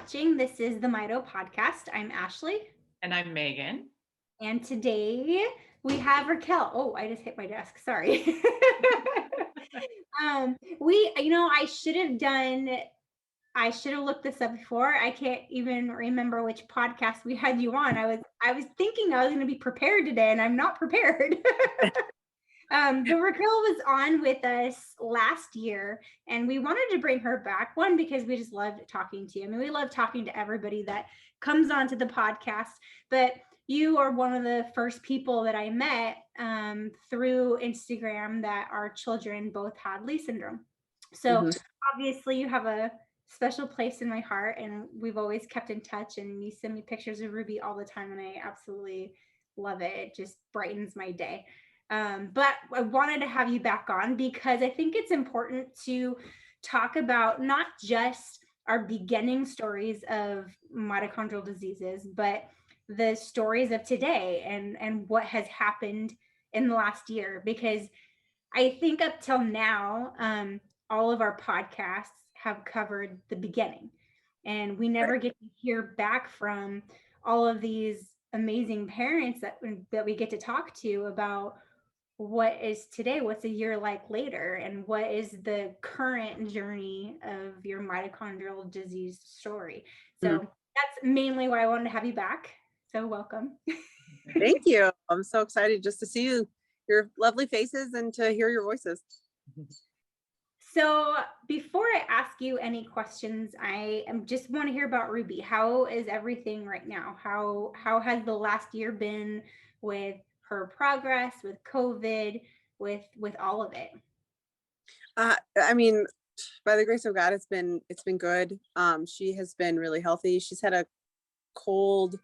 watching. This is the Mito podcast. I'm Ashley. And I'm Megan. And today we have Raquel. Oh, I just hit my desk. Sorry. I should have looked this up before. I can't even remember which podcast we had you on. I was thinking I was going to be prepared today, and I'm not prepared. But Raquel was on with us last year, and we wanted to bring her back. One, because we just loved talking to you. I mean, we love talking to everybody that comes onto the podcast, but you are one of the first people that I met through Instagram that our children both had Lee syndrome. So obviously you have a special place in my heart, and we've always kept in touch, and you send me pictures of Ruby all the time, and I absolutely love it. It just brightens my day. But I wanted to have you back on because I think it's important to talk about not just our beginning stories of mitochondrial diseases, but the stories of today and what has happened in the last year. Because I think up till now, all of our podcasts have covered the beginning, and we never get to hear back from all of these amazing parents that we get to talk to about what is today, what's a year like later, and what is the current journey of your mitochondrial disease story. So that's mainly why I wanted to have you back. So welcome. Thank you. I'm so excited just to see your lovely faces and to hear your voices. So before I ask you any questions, I just want to hear about Ruby. How is everything right now? How has the last year been with her progress, with COVID, with all of it? I mean, by the grace of God, it's been good. She has been really healthy. She's had a cold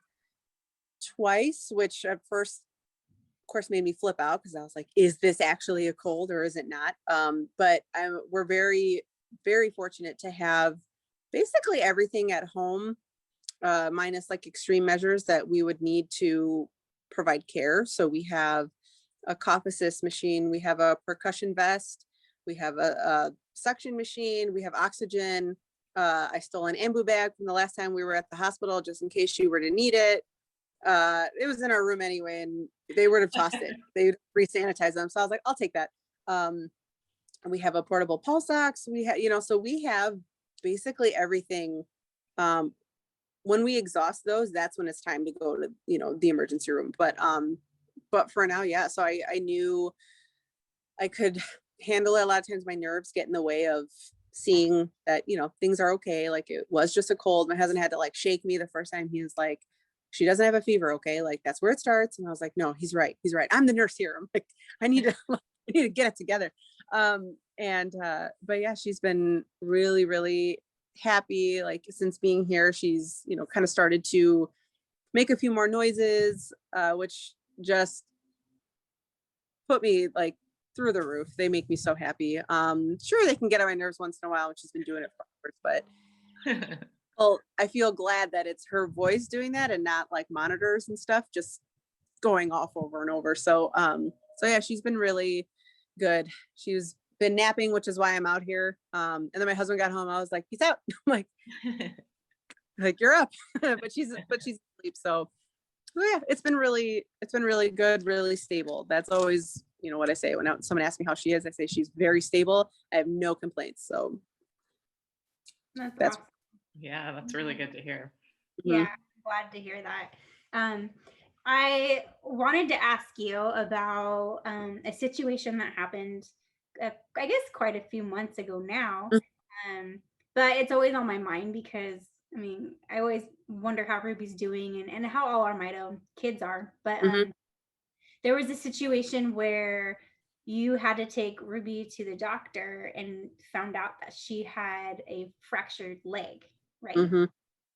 twice, which at first, of course, made me flip out because I was like, is this actually a cold or is it not? But we're very, very fortunate to have basically everything at home, minus like extreme measures that we would need to provide care. So we have a cough assist machine, we have a percussion vest, we have a suction machine, we have oxygen. I stole an ambu bag from the last time we were at the hospital just in case she were to need it. It was in our room anyway, and they would have tossed it. They would re-sanitize them. So I was like, I'll take that. And we have a portable pulse ox. We have, so we have basically everything. When we exhaust those, that's when it's time to go to, the emergency room. But for now, yeah. So I knew I could handle it. A lot of times my nerves get in the way of seeing that, things are okay. Like it was just a cold. My husband had to like shake me the first time. He was like, she doesn't have a fever. Okay. Like that's where it starts. And I was like, no, he's right. He's right. I'm the nurse here. I'm like, I need to get it together. But yeah, she's been really, really happy. Like since being here, she's, kind of started to make a few more noises, which just put me like through the roof. They make me so happy. Sure, they can get on my nerves once in a while, and she's been doing it for hours, but well, I feel glad that it's her voice doing that and not like monitors and stuff just going off over and over. So yeah, she's been really good. She's been napping, which is why I'm out here. And then my husband got home. I was like, peace out. I'm like you're up, but she's asleep. So yeah, it's been really good, really stable. That's always, what I say when someone asks me how she is, I say she's very stable. I have no complaints. So that's awesome. Yeah, that's really good to hear. Yeah, I'm glad to hear that. I wanted to ask you about a situation that happened, I guess quite a few months ago now. But it's always on my mind because, I mean, I always wonder how Ruby's doing and how all our Mito kids are. But there was a situation where you had to take Ruby to the doctor and found out that she had a fractured leg, right? Can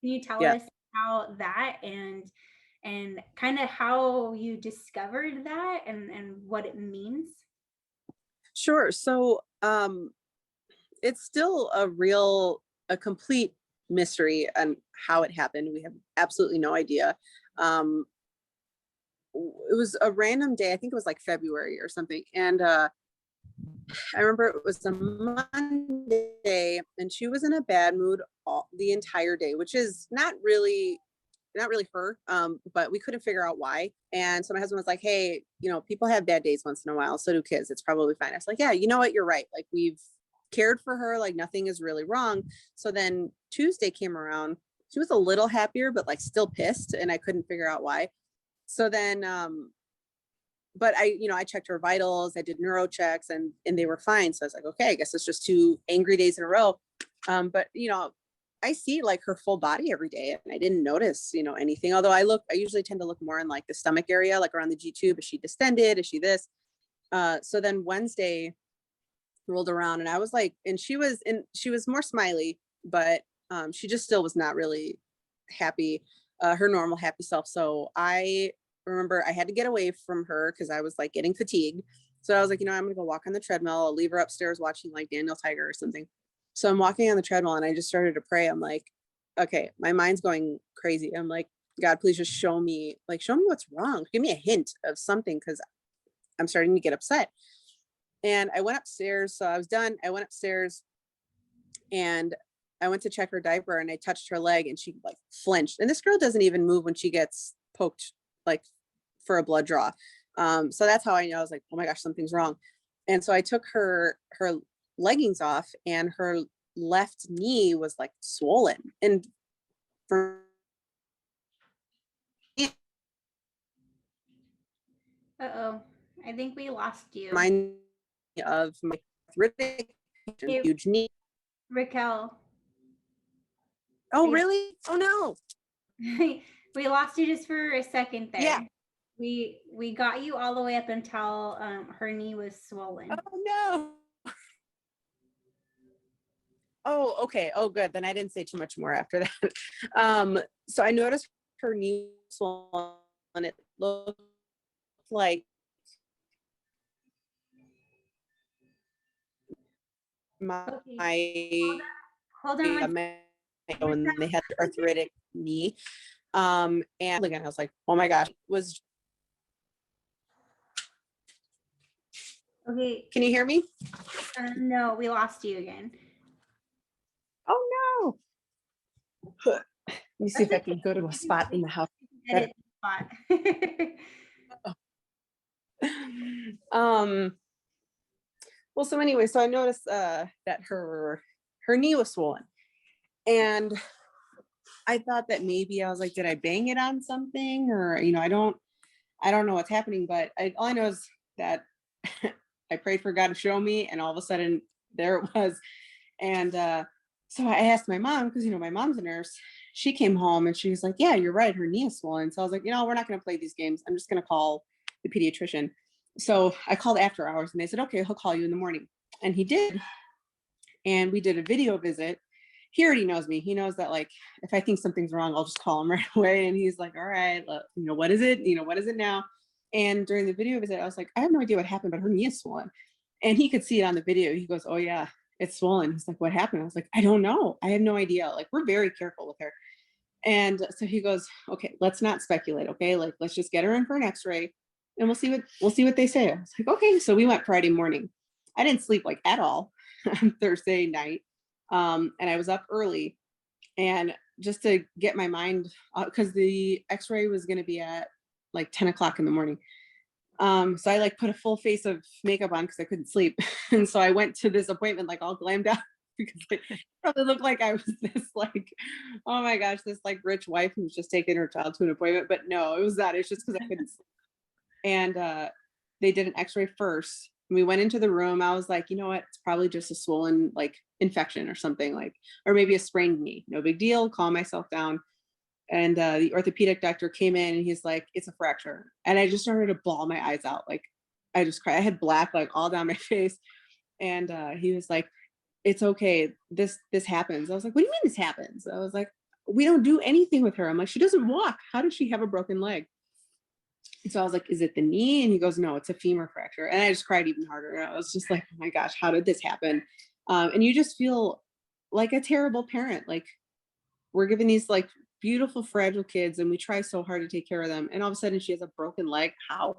you tell us how that and kind of how you discovered that and what it means? Sure. So it's still a complete mystery on how it happened. We have absolutely no idea. It was a random day. I think it was like February or something. And I remember it was a Monday and she was in a bad mood the entire day, which is not really her. But we couldn't figure out why. And so my husband was like, hey, you know, people have bad days once in a while. So do kids. It's probably fine. I was like, yeah, you know what? You're right. Like, we've cared for her. Like, nothing is really wrong. So then Tuesday came around. She was a little happier, but like still pissed. And I couldn't figure out why. So then, but I checked her vitals, I did neuro checks, and they were fine. So I was like, okay, I guess it's just 2 angry days in a row. But I see like her full body every day, and I didn't notice, anything. Although I usually tend to look more in like the stomach area, like around the G tube. Is she distended? Is she this? So then Wednesday rolled around, and I was like, and she was more smiley, but she just still was not really happy, her normal happy self. So I remember I had to get away from her because I was like getting fatigued. So I was like, I'm gonna go walk on the treadmill. I'll leave her upstairs watching like Daniel Tiger or something. So I'm walking on the treadmill and I just started to pray. I'm like, okay, my mind's going crazy. I'm like, God, please just show me what's wrong. Give me a hint of something, because I'm starting to get upset. And I went upstairs. So I was done. I went upstairs and I went to check her diaper, and I touched her leg and she like flinched. And this girl doesn't even move when she gets poked like for a blood draw. So that's how I know. I was like, oh my gosh, something's wrong. And so I took her leggings off, and her left knee was like swollen. And for Uh-oh. I think we lost you. mine of my arthritic, huge knee. Raquel. Oh, really? Oh no. We lost you just for a second there. Yeah. We got you all the way up until her knee was swollen. Oh no. Oh, okay. Oh, good. Then I didn't say too much more after that. So I noticed her knee swollen. It looked like Hold on. When they had arthritic knee. And again, I was like, oh my gosh, Okay. Can you hear me? No, we lost you again. Oh no. Let me see if I can go to a spot in the house. Edit the spot. Well, so anyway, so I noticed that her knee was swollen, and I thought that maybe I was like, did I bang it on something, or I don't know what's happening, but all I know is that I prayed for God to show me, and all of a sudden there it was. And so I asked my mom, because my mom's a nurse. She came home and she was like, yeah, you're right, her knee is swollen. So I was like, we're not going to play these games. I'm just going to call the pediatrician. So I called after hours, and they said, okay, he'll call you in the morning. And he did. And we did a video visit. He already knows me. He knows that, like, if I think something's wrong, I'll just call him right away. And he's like, all right, what is it? What is it now? And during the video visit, I was like, I have no idea what happened, but her knee is swollen. And he could see it on the video. He goes, oh yeah, it's swollen. He's like, what happened? I was like, I don't know. I have no idea. Like, we're very careful with her. And so he goes, okay, let's not speculate. Okay. Like, let's just get her in for an x-ray and we'll see what they say. I was like, okay. So we went Friday morning. I didn't sleep like at all on Thursday night. And I was up early, and just to get my mind, because the x-ray was going to be at like 10 o'clock in the morning. So I like put a full face of makeup on because I couldn't sleep. And so I went to this appointment like all glammed out, because it probably looked like I was this like, oh my gosh, this like rich wife who's just taking her child to an appointment. But no, it was that. It's just because I couldn't sleep. And they did an x-ray first. We went into the room. I was like, you know what? It's probably just a swollen like infection or something, like, or maybe a sprained knee. No big deal. Calm myself down. And the orthopedic doctor came in and he's like, it's a fracture. And I just started to bawl my eyes out. Like, I just cried. I had black like all down my face. And he was like, it's okay. This happens. I was like, what do you mean this happens? I was like, we don't do anything with her. I'm like, she doesn't walk. How does she have a broken leg? And so I was like, is it the knee? And he goes, no, it's a femur fracture. And I just cried even harder. And I was just like, oh my gosh, how did this happen? And you just feel like a terrible parent. Like, we're given these like beautiful, fragile kids, and we try so hard to take care of them. And all of a sudden she has a broken leg. How?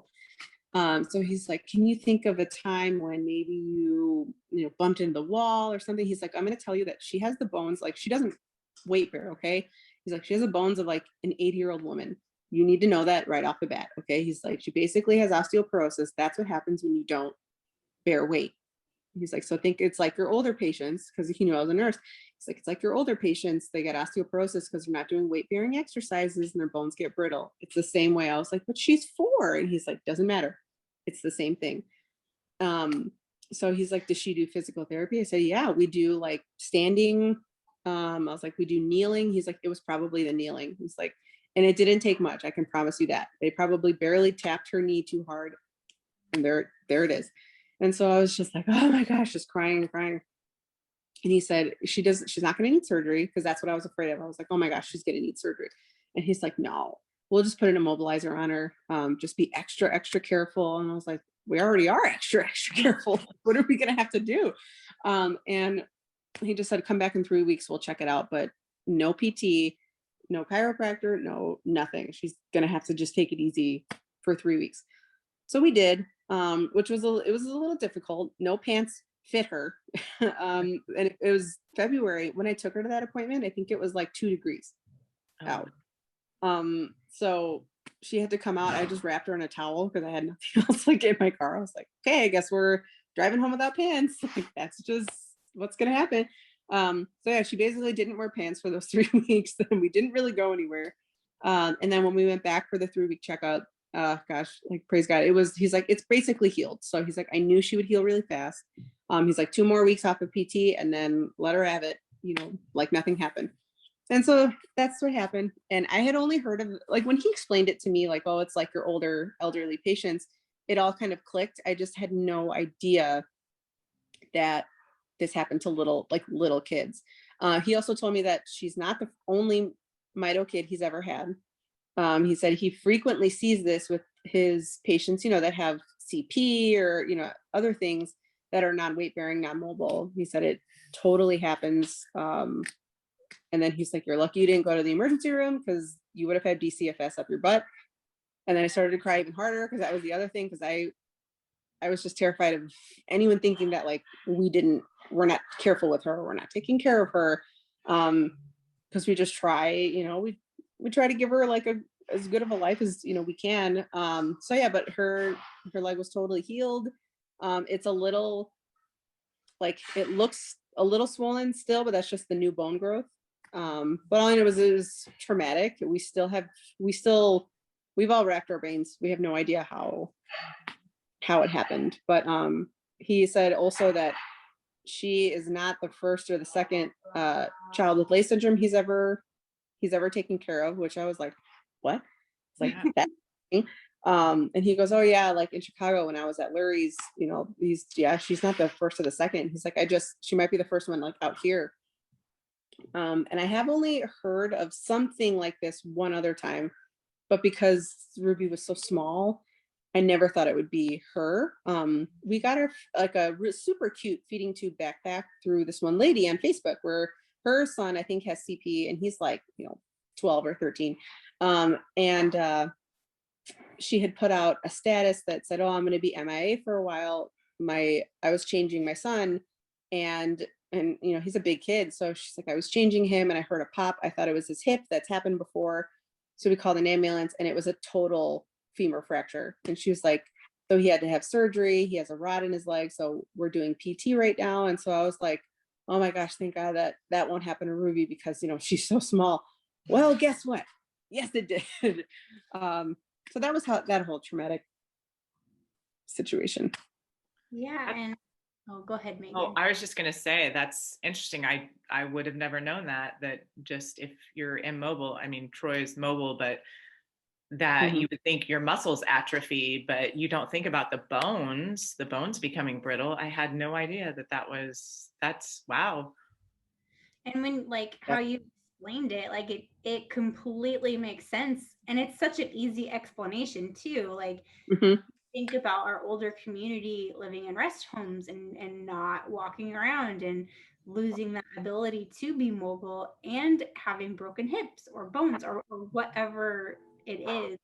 So he's like, can you think of a time when maybe you bumped into the wall or something? He's like, I'm going to tell you that she has the bones, like she doesn't weight bear. Okay. He's like, she has the bones of like an 80-year-old woman. You need to know that right off the bat. Okay. He's like, she basically has osteoporosis. That's what happens when you don't bear weight. He's like, so think it's like your older patients, because he knew I was a nurse. He's like, it's like your older patients, they get osteoporosis because they're not doing weight bearing exercises and their bones get brittle. It's the same way. I was like, but she's 4. And he's like, doesn't matter. It's the same thing. So he's like, does she do physical therapy? I said, yeah, we do like standing. I was like, we do kneeling. He's like, it was probably the kneeling. He's like, and it didn't take much. I can promise you that. They probably barely tapped her knee too hard. And there it is. And so I was just like, oh my gosh, just crying and crying. And he said, she's not going to need surgery, because that's what I was afraid of. I was like, oh my gosh, she's going to need surgery. And he's like, no, we'll just put an immobilizer on her. Just be extra, extra careful. And I was like, we already are extra, extra careful. What are we going to have to do? And he just said, come back in 3 weeks. We'll check it out. But no PT, no chiropractor, no, nothing. She's going to have to just take it easy for 3 weeks. So we did, which was it was a little difficult. No pants fit her. And it was February when I took her to that appointment. I think it was like 2 degrees out. So she had to come out. I just wrapped her in a towel because I had nothing else like in my car. I was like, okay, I guess we're driving home without pants. Like, that's just what's gonna happen. So yeah, she basically didn't wear pants for those 3 weeks, and we didn't really go anywhere. And then when we went back for the 3-week checkup, gosh, like praise God, he's like, it's basically healed. So he's like, I knew she would heal really fast. He's like, 2 more weeks off of PT and then let her have it, like nothing happened. And so that's what happened. And I had only heard of, like, when he explained it to me, like, oh, it's like your older elderly patients, it all kind of clicked. I just had no idea that this happened to little kids. He also told me that she's not the only Mito kid he's ever had. He said he frequently sees this with his patients, that have CP or, other things that are non-weight bearing, non-mobile. He said it totally happens. And then he's like, you're lucky you didn't go to the emergency room, because you would have had DCFS up your butt. And then I started to cry even harder, because that was the other thing, because I was just terrified of anyone thinking that, like, we're not careful with her, we're not taking care of her. Because we just try, we try to give her like as good of a life as we can. So yeah, but her leg was totally healed. It's a little, like, it looks a little swollen still, but that's just the new bone growth. But all I know was it was traumatic. We've all racked our brains. We have no idea how it happened. But he said also that she is not the first or the second child with Lay syndrome he's ever taken care of, which I was like, what? It's like that. And he goes, oh yeah, like in Chicago when I was at Lurie's, she's not the first or the second. He's like, she might be the first one, like, out here. And I have only heard of something like this one other time, but because Ruby was so small, I never thought it would be her. We got her like a super cute feeding tube backpack through this one lady on Facebook, where her son, I think, has CP, and he's like, 12 or 13. And she had put out a status that said, oh, I'm going to be MIA for a while. I was changing my son, and he's a big kid. So she's like, I was changing him and I heard a pop. I thought it was his hip. That's happened before. So we called an ambulance, and it was a total femur fracture. And she was like, so he had to have surgery. He has a rod in his leg. So we're doing PT right now. And so I was like, oh my gosh, thank God that won't happen to Ruby, because, she's so small. Well, guess what? Yes, it did. So that was that whole traumatic situation. Yeah. And go ahead, Megan. Oh, I was just going to say, that's interesting. I would have never known that just if you're immobile, I mean, Troy's mobile, but that you would think your muscles atrophy, but you don't think about the bones becoming brittle. I had no idea that's wow. And when, like, how you explained it, like, it completely makes sense. And it's such an easy explanation too. Like, think about our older community living in rest homes and not walking around and losing that ability to be mobile and having broken hips or bones or whatever it is.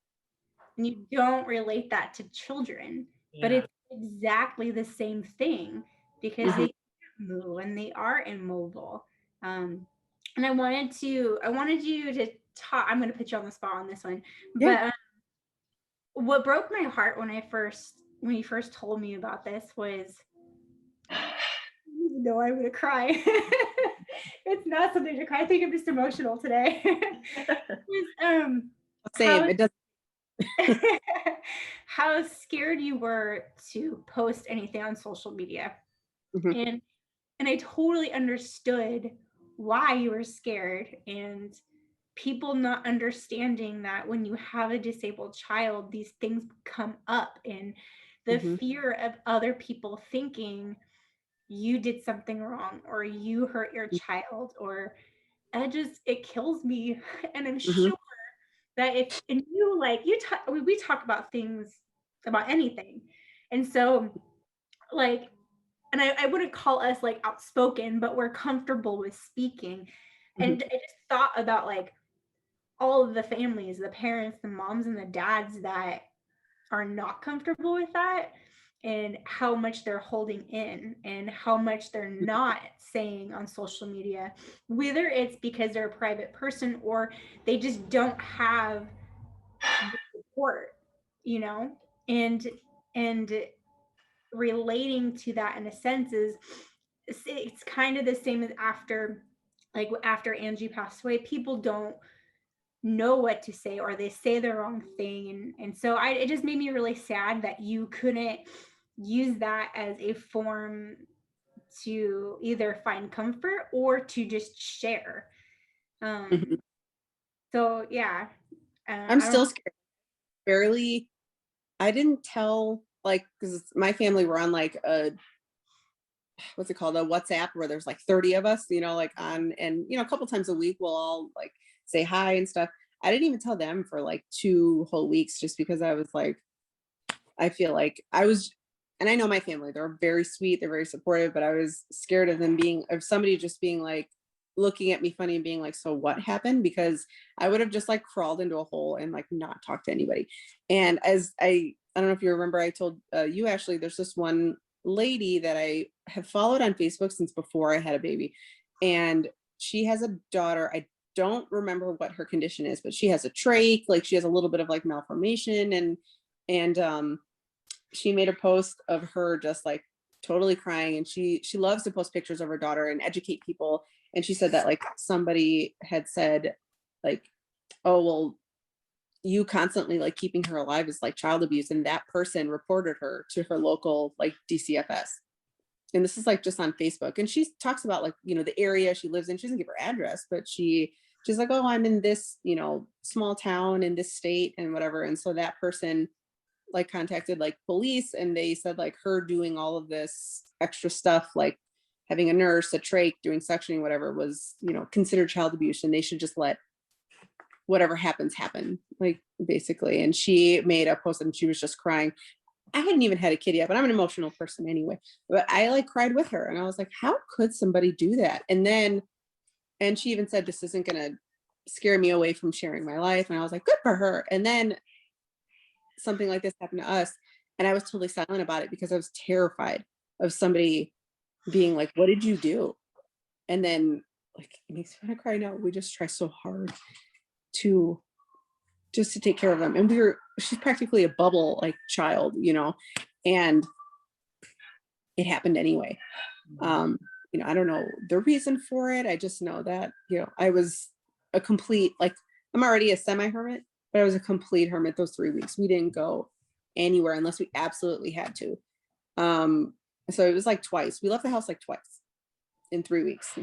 and you don't relate that to children, but Yeah. it's exactly the same thing because Mhm. they can't move and they are immobile. And I wanted you to talk. I'm going to put you on the spot on this one, Yeah. but what broke my heart when you first told me about this was, no, I'm going to cry. It's not something to cry. I think I'm just emotional today. Was, Same. how It does. how scared you were to post anything on social media. Mhm. And I totally understood why you were scared, and people not understanding that when you have a disabled child, these things come up, and the Mhm. fear of other people thinking you did something wrong or you hurt your child, or it kills me. And I'm Mhm. sure that if and you like you talk we talk about things about anything. And so like, and I wouldn't call us like outspoken, but we're comfortable with speaking. Mhm. And I just thought about like all of the families, the parents, the moms and the dads that are not comfortable with that, and how much they're holding in and how much they're not saying on social media, whether it's because they're a private person or they just don't have the support, you know. And relating to that in a sense is, it's kind of the same as after Angie passed away, people don't know what to say or they say the wrong thing. And so it just made me really sad that you couldn't use that as a form to either find comfort or to just share. Mhm. So yeah, I'm I still don't. scared. Barely. I didn't tell, like, because my family were on like a, what's it called, a WhatsApp where there's like 30 of us, like on, and a couple times a week we'll all like say hi and stuff. I didn't even tell them for like 2 whole weeks just because I was like, I feel like I was, and I know my family, they're very sweet, they're very supportive, but I was scared of them of somebody just being like, looking at me funny and being like, so what happened? Because I would have just like crawled into a hole and like not talked to anybody. And as I don't know if you remember, I told you, Ashley, there's this one lady that I have followed on Facebook since before I had a baby. And she has a daughter. I don't remember what her condition is, but she has a trach, like she has a little bit of like malformation. And she made a post of her just like totally crying, and she loves to post pictures of her daughter and educate people. And she said that like somebody had said like, oh well, you constantly like keeping her alive is like child abuse, and that person reported her to her local like DCFS. And this is like just on Facebook, and she talks about like the area she lives in. She doesn't give her address, but she's like, oh, I'm in this small town in this state and whatever. And so that person like contacted like police, and they said like her doing all of this extra stuff, like having a nurse, a trach, doing suctioning, whatever, was considered child abuse, and they should just let whatever happens happen, like basically. And she made a post and she was just crying. I hadn't even had a kid yet, but I'm an emotional person anyway. But I like cried with her, and I was like, how could somebody do that? And she even said, this isn't gonna scare me away from sharing my life. And I was like, good for her. And then something like this happened to us, and I was totally silent about it because I was terrified of somebody being like, what did you do? And then like, it makes me want to cry now. We just try so hard to just to take care of them, and she's practically a bubble like child, and it happened anyway. I don't know the reason for it. I just know that I was a complete, like, I'm already a semi-hermit, but I was a complete hermit those 3 weeks. We didn't go anywhere unless we absolutely had to. So it was like twice. We left the house like twice in 3 weeks.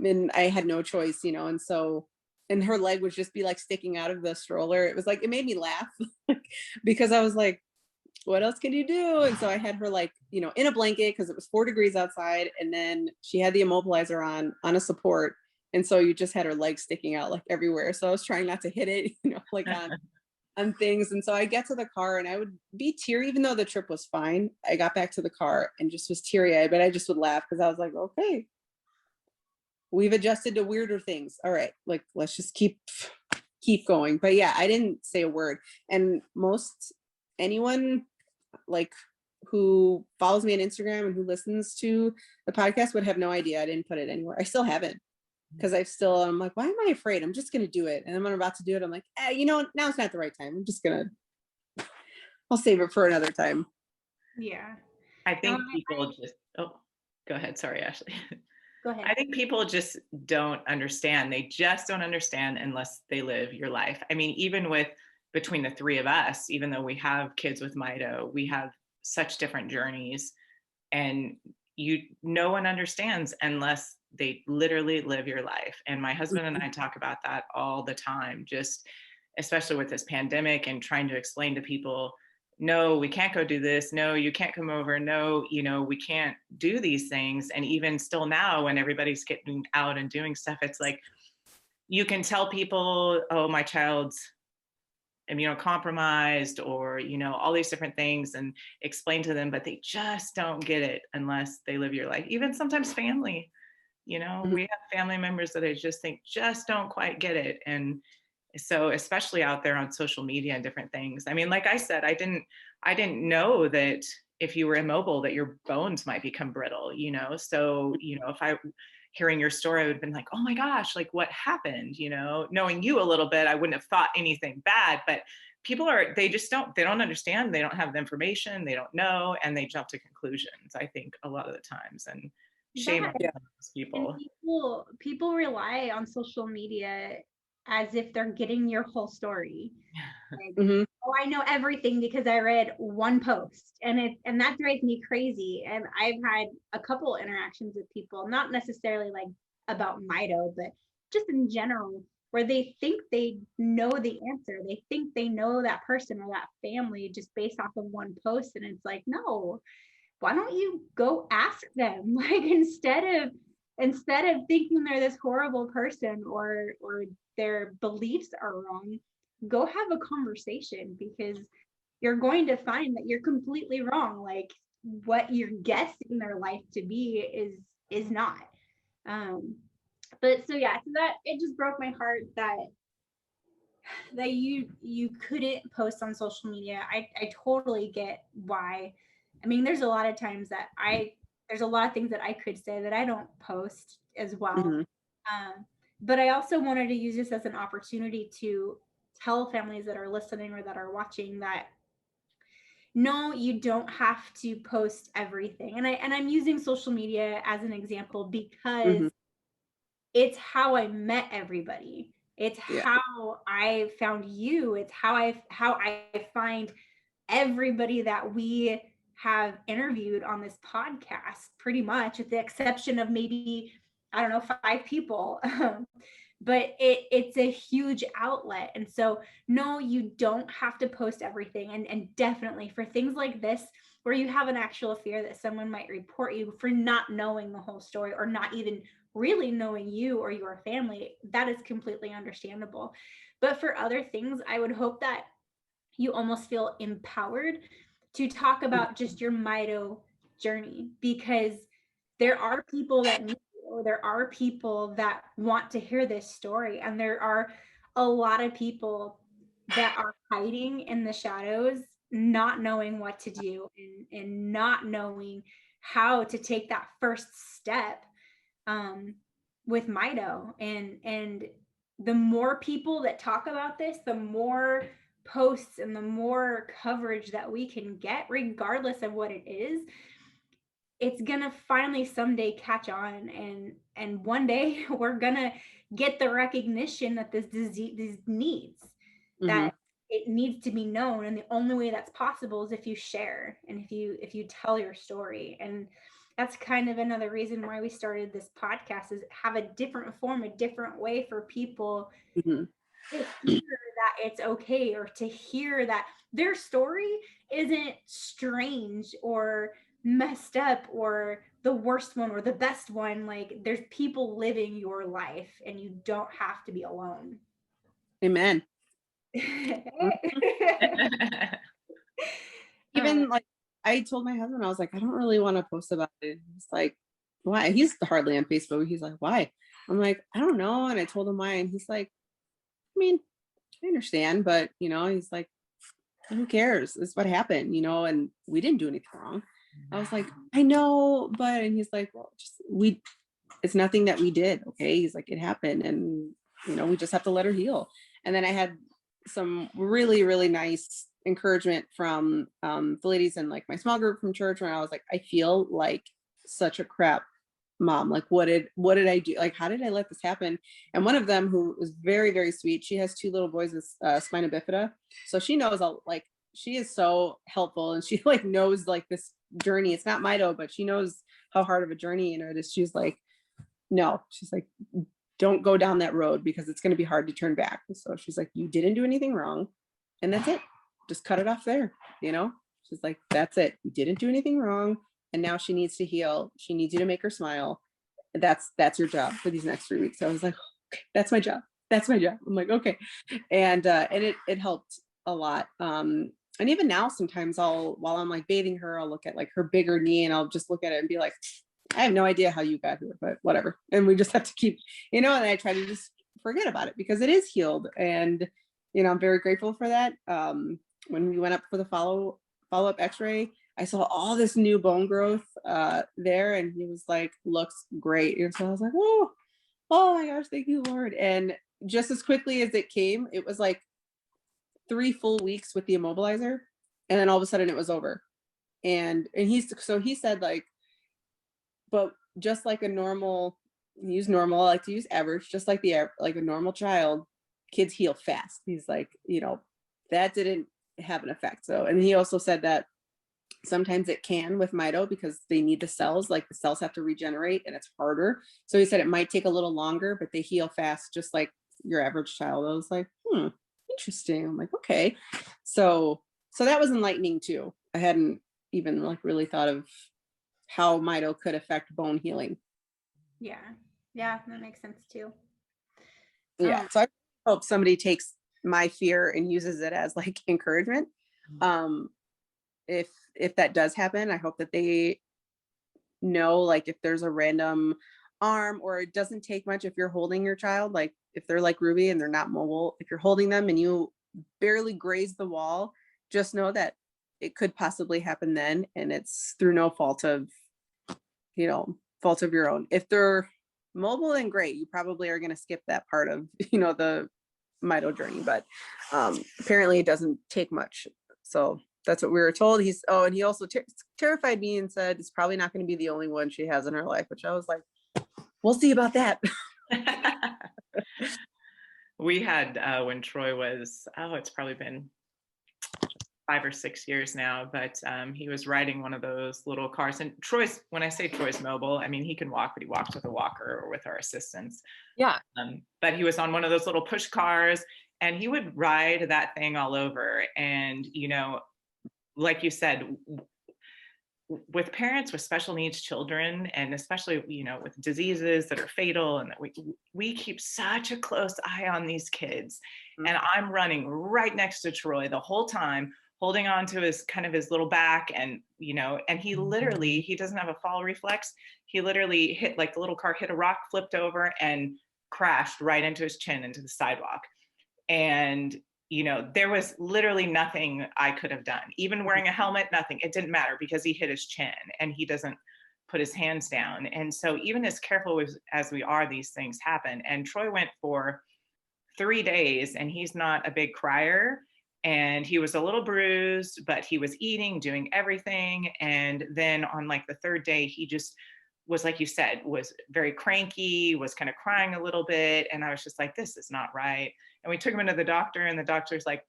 And I had no choice, and so, and her leg would just be like sticking out of the stroller. It was like, it made me laugh because I was like, what else can you do? And so I had her like, in a blanket because it was 4 degrees outside. And then she had the immobilizer on a support. And so you just had her legs sticking out like everywhere. So I was trying not to hit it, like on things. And so I get to the car and I would be teary, even though the trip was fine. I got back to the car and just was teary eyed, but I just would laugh because I was like, okay, we've adjusted to weirder things. All right. Like, let's just keep keep going. But yeah, I didn't say a word. And anyone like who follows me on Instagram and who listens to the podcast would have no idea I didn't put it anywhere. I still haven't, because I'm like, why am I afraid? I'm just going to do it. And then when I'm about to do it, I'm like, now's not the right time. I'll save it for another time. Yeah. I think people just, oh, go ahead. Sorry, Ashley. Go ahead. I think people just don't understand. They just don't understand unless they live your life. I mean, even between the three of us, even though we have kids with Mito, we have such different journeys, and no one understands unless they literally live your life. And my husband and I talk about that all the time, just especially with this pandemic and trying to explain to people, no, we can't go do this. No, you can't come over. No, we can't do these things. And even still now, when everybody's getting out and doing stuff, it's like, you can tell people, oh, my child's immunocompromised, or all these different things, and explain to them, but they just don't get it unless they live your life. Even sometimes family, we have family members that I just think just don't quite get it. And so especially out there on social media and different things, I mean, like I said, I didn't know that if you were immobile that your bones might become brittle, so if I hearing your story, I would have been like, oh my gosh, like what happened? Knowing you a little bit, I wouldn't have thought anything bad, but people they don't understand. They don't have the information, they don't know, and they jump to conclusions, I think, a lot of the times. And shame on those people. And people rely on social media as if they're getting your whole story. Like, oh, I know everything because I read one post, and that drives me crazy. And I've had a couple interactions with people, not necessarily like about Mito, but just in general, where they think they know the answer. They think they know that person or that family just based off of one post. And it's like, no, why don't you go ask them? Like, instead of thinking they're this horrible person or their beliefs are wrong, go have a conversation, because you're going to find that you're completely wrong. Like, what you're guessing their life to be is not. But so yeah, so that it just broke my heart that you couldn't post on social media. I totally get why. I mean, there's a lot of times that there's a lot of things that I could say that I don't post as well. But I also wanted to use this as an opportunity to tell families that are listening or that are watching that no, you don't have to post everything. And I'm using social media as an example because it's how I met everybody. It's how I found you. It's how I find everybody that we have interviewed on this podcast, pretty much, with the exception of maybe, I don't know, 5 people. But it's a huge outlet. And so, no, you don't have to post everything. And definitely for things like this, where you have an actual fear that someone might report you for not knowing the whole story or not even really knowing you or your family, that is completely understandable. But for other things, I would hope that you almost feel empowered to talk about just your Mito journey, because there are people that need you, or there are people that want to hear this story. And there are a lot of people that are hiding in the shadows, not knowing what to do and not knowing how to take that first step with Mito. And the more people that talk about this, the more posts and the more coverage that we can get, regardless of what it is, it's gonna finally someday catch on, and one day we're gonna get the recognition that this disease needs, that it needs to be known. And the only way that's possible is if you share and if you tell your story. And that's kind of another reason why we started this podcast, is have a different form, a different way for people to hear that it's okay, or to hear that their story isn't strange or messed up or the worst one or the best one. Like, there's people living your life, and you don't have to be alone. Amen. Even like, I told my husband, I was like, I don't really want to post about it. He's like, why? He's hardly on Facebook. He's like, why? I'm like, I don't know. And I told him why. And he's like, I mean, I understand, but he's like, who cares? This is what happened, and we didn't do anything wrong. I was like, I know, but, and he's like, well, it's nothing that we did. Okay. He's like, it happened. And, we just have to let her heal. And then I had some really, really nice encouragement from the ladies in like my small group from church, when I was like, I feel like such a crap mom. Like, what did I do? Like, how did I let this happen? And one of them, who was very, very sweet, she has 2 little boys with spina bifida. So she knows like, she is so helpful, and she like knows like this journey. It's not Mito, but she knows how hard of a journey it is. She's like, no, she's like, don't go down that road, because it's going to be hard to turn back. So she's like, you didn't do anything wrong, and that's it. Just cut it off there. She's like, that's it. You didn't do anything wrong. And now she needs to heal. She needs you to make her smile. That's your job for these next 3 weeks. So I was like, okay, that's my job. That's my job. I'm like, okay. And it helped a lot. And even now, sometimes while I'm like bathing her, I'll look at like her bigger knee, and I'll just look at it and be like, I have no idea how you got here, but whatever. And we just have to keep, and I try to just forget about it, because it is healed. And, I'm very grateful for that. When we went up for the follow-up x-ray, I saw all this new bone growth there, and he was like, looks great. And so I was like, oh my gosh, thank you, Lord. And just as quickly as it came, it was like 3 full weeks with the immobilizer, and then all of a sudden it was over. And he said, like, but just like a normal, use normal, I like to use average, just like like a normal child, kids heal fast. He's like, that didn't have an effect. So, and he also said that sometimes it can with Mito, because they need the cells, like the cells have to regenerate, and it's harder. So he said it might take a little longer, but they heal fast, just like your average child. I was like, interesting. I'm like, okay. So that was enlightening too. I hadn't even like really thought of how Mito could affect bone healing. Yeah, that makes sense too. Yeah. So I hope somebody takes my fear and uses it as like encouragement. If that does happen, I hope that they know, like, if there's a random arm, or it doesn't take much if you're holding your child, like if they're like Ruby and they're not mobile, if you're holding them and you barely graze the wall, just know that it could possibly happen then, and it's through no fault of your own. If they're mobile, then great, you probably are going to skip that part of the Mito journey, but apparently it doesn't take much. So that's what we were told. And he also terrified me and said it's probably not going to be the only one she has in her life, which I was like, we'll see about that. We had when Troy was, it's probably been 5 or 6 years now, but he was riding one of those little cars. And when I say Troy's mobile, I mean, he can walk, but he walks with a walker or with our assistants. Yeah. But he was on one of those little push cars, and he would ride that thing all over. And, like you said, with parents with special needs children, and especially, with diseases that are fatal, and that we keep such a close eye on these kids. Mm-hmm. And I'm running right next to Troy the whole time, holding on to his little back, and, and he literally, he doesn't have a fall reflex. He literally hit, like, the little car hit a rock, flipped over, and crashed right into his chin, into the sidewalk. And, there was literally nothing I could have done, even wearing a helmet, nothing. It didn't matter, because he hit his chin and he doesn't put his hands down. And so even as careful as we are, these things happen. And Troy went for 3 days, and he's not a big crier. And he was a little bruised, but he was eating, doing everything. And then on like the 3rd day, he just was, like you said, was very cranky, was kind of crying a little bit. And I was just like, this is not right. And we took him into the doctor, and the doctor's like,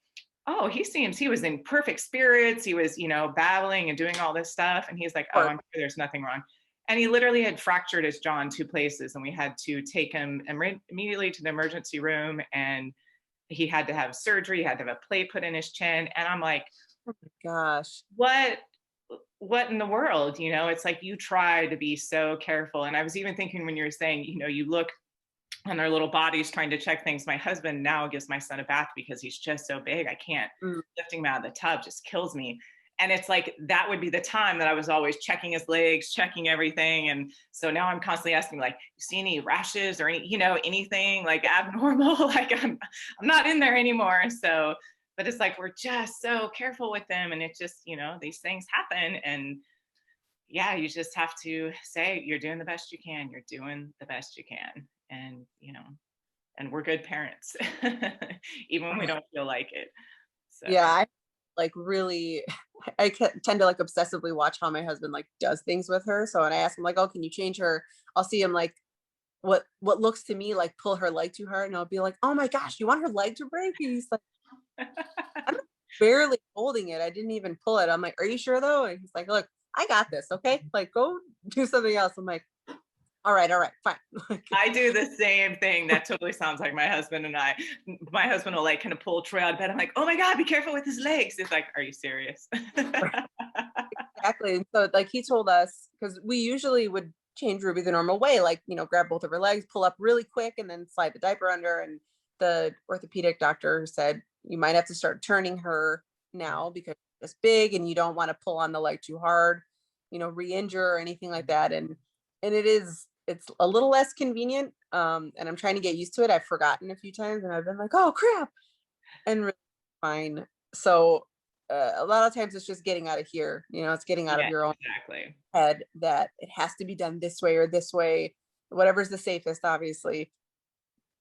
oh, he was in perfect spirits. He was, babbling and doing all this stuff. And he's like, oh, I'm sure there's nothing wrong. And he literally had fractured his jaw in 2 places. And we had to take him immediately to the emergency room, and he had to have surgery. He had to have a plate put in his chin. And I'm like, oh my gosh, what in the world? It's like, you try to be so careful. And I was even thinking, when you were saying, you look on their little bodies trying to check things. My husband now gives my son a bath because he's just so big. I can't, lifting him out of the tub just kills me. And it's like, that would be the time that I was always checking his legs, checking everything. And so now I'm constantly asking, like, you see any rashes or any, anything like abnormal? Like I'm not in there anymore. So, but it's like, we're just so careful with them. And it just, these things happen. And yeah, you just have to say, you're doing the best you can. You're doing the best you can. And, and we're good parents, even when we don't feel like it. So. Yeah, I like really, tend to like obsessively watch how my husband like does things with her. So when I ask him like, oh, can you change her? I'll see him like what looks to me like pull her leg too hard, and I'll be like, oh my gosh, you want her leg to break? And he's like, I'm barely holding it. I didn't even pull it. I'm like, are you sure though? And he's like, look, I got this. Okay, like go do something else. I'm like, all right, fine. I do the same thing. That totally sounds like my husband and I. My husband will like kind of pull Troy out of bed. I'm like, oh my God, be careful with his legs. It's like, are you serious? Exactly. And so like he told us, because we usually would change Ruby the normal way, like, grab both of her legs, pull up really quick, and then slide the diaper under. And the orthopedic doctor said, you might have to start turning her now because it's big and you don't want to pull on the leg too hard, re-injure or anything like that. And it's a little less convenient. And I'm trying to get used to it. I've forgotten a few times and I've been like, oh crap, and really fine. So a lot of times it's just getting out of here, it's getting out of your own head that it has to be done this way or this way, whatever's the safest, obviously.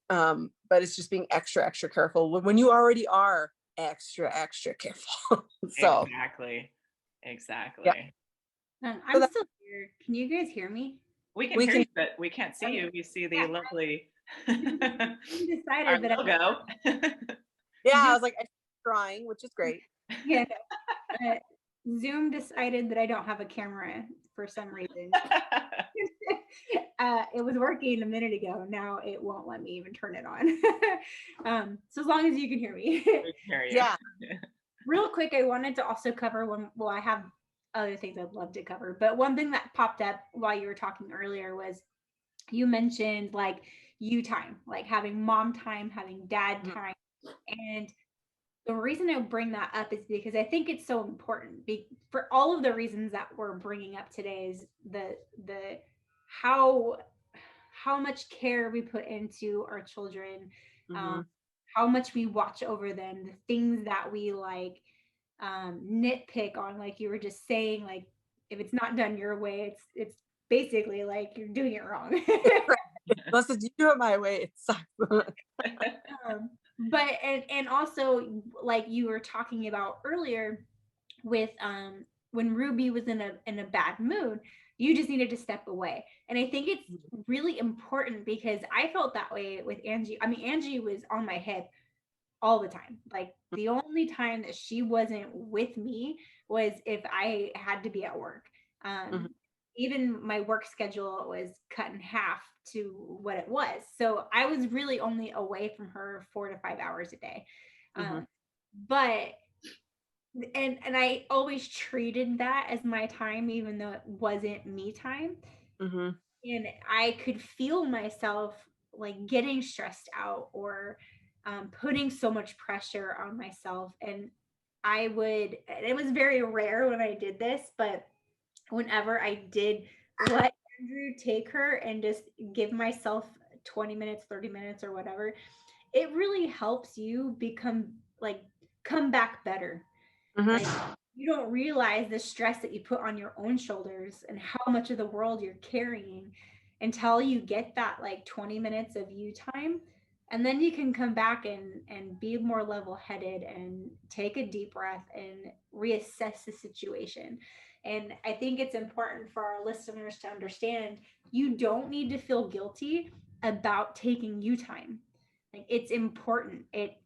But it's just being extra, extra careful when you already are extra, extra careful. So Exactly. Yeah. I'm still here. Can you guys hear me? We can hear you, but we can't see you. We see the lovely decided that logo. Yeah, I was like, I'm drawing, which is great. Yeah. Zoom decided that I don't have a camera for some reason. It was working a minute ago. Now it won't let me even turn it on. So as long as you can hear me. Yeah. Real quick, I wanted to also cover I have other things I'd love to cover, but one thing that popped up while you were talking earlier was you mentioned like you time, like having mom time, having dad time. And the reason I bring that up is because I think it's so important for all of the reasons that we're bringing up today is the how much care we put into our children, how much we watch over them, the things that we like nitpick on, like you were just saying, like if it's not done your way, it's basically like you're doing it wrong. Unless you do it my way, it sucks. But and also like you were talking about earlier with when Ruby was in a bad mood, you just needed to step away. And I think it's really important because I felt that way with Angie. I mean, Angie was on my head all the time. Like the only time that she wasn't with me was if I had to be at work. Even my work schedule was cut in half to what it was. So I was really only away from her 4 to 5 hours a day. But and I always treated that as my time, even though it wasn't me time. And I could feel myself like getting stressed out or putting so much pressure on myself. And it was very rare when I did this, but whenever I did let Andrew take her and just give myself 20 minutes, 30 minutes or whatever, it really helps you come back better. Like you don't realize the stress that you put on your own shoulders and how much of the world you're carrying until you get that like 20 minutes of you time. And then you can come back and be more level headed and take a deep breath and reassess the situation. And I think it's important for our listeners to understand you don't need to feel guilty about taking you time. Like it's important. It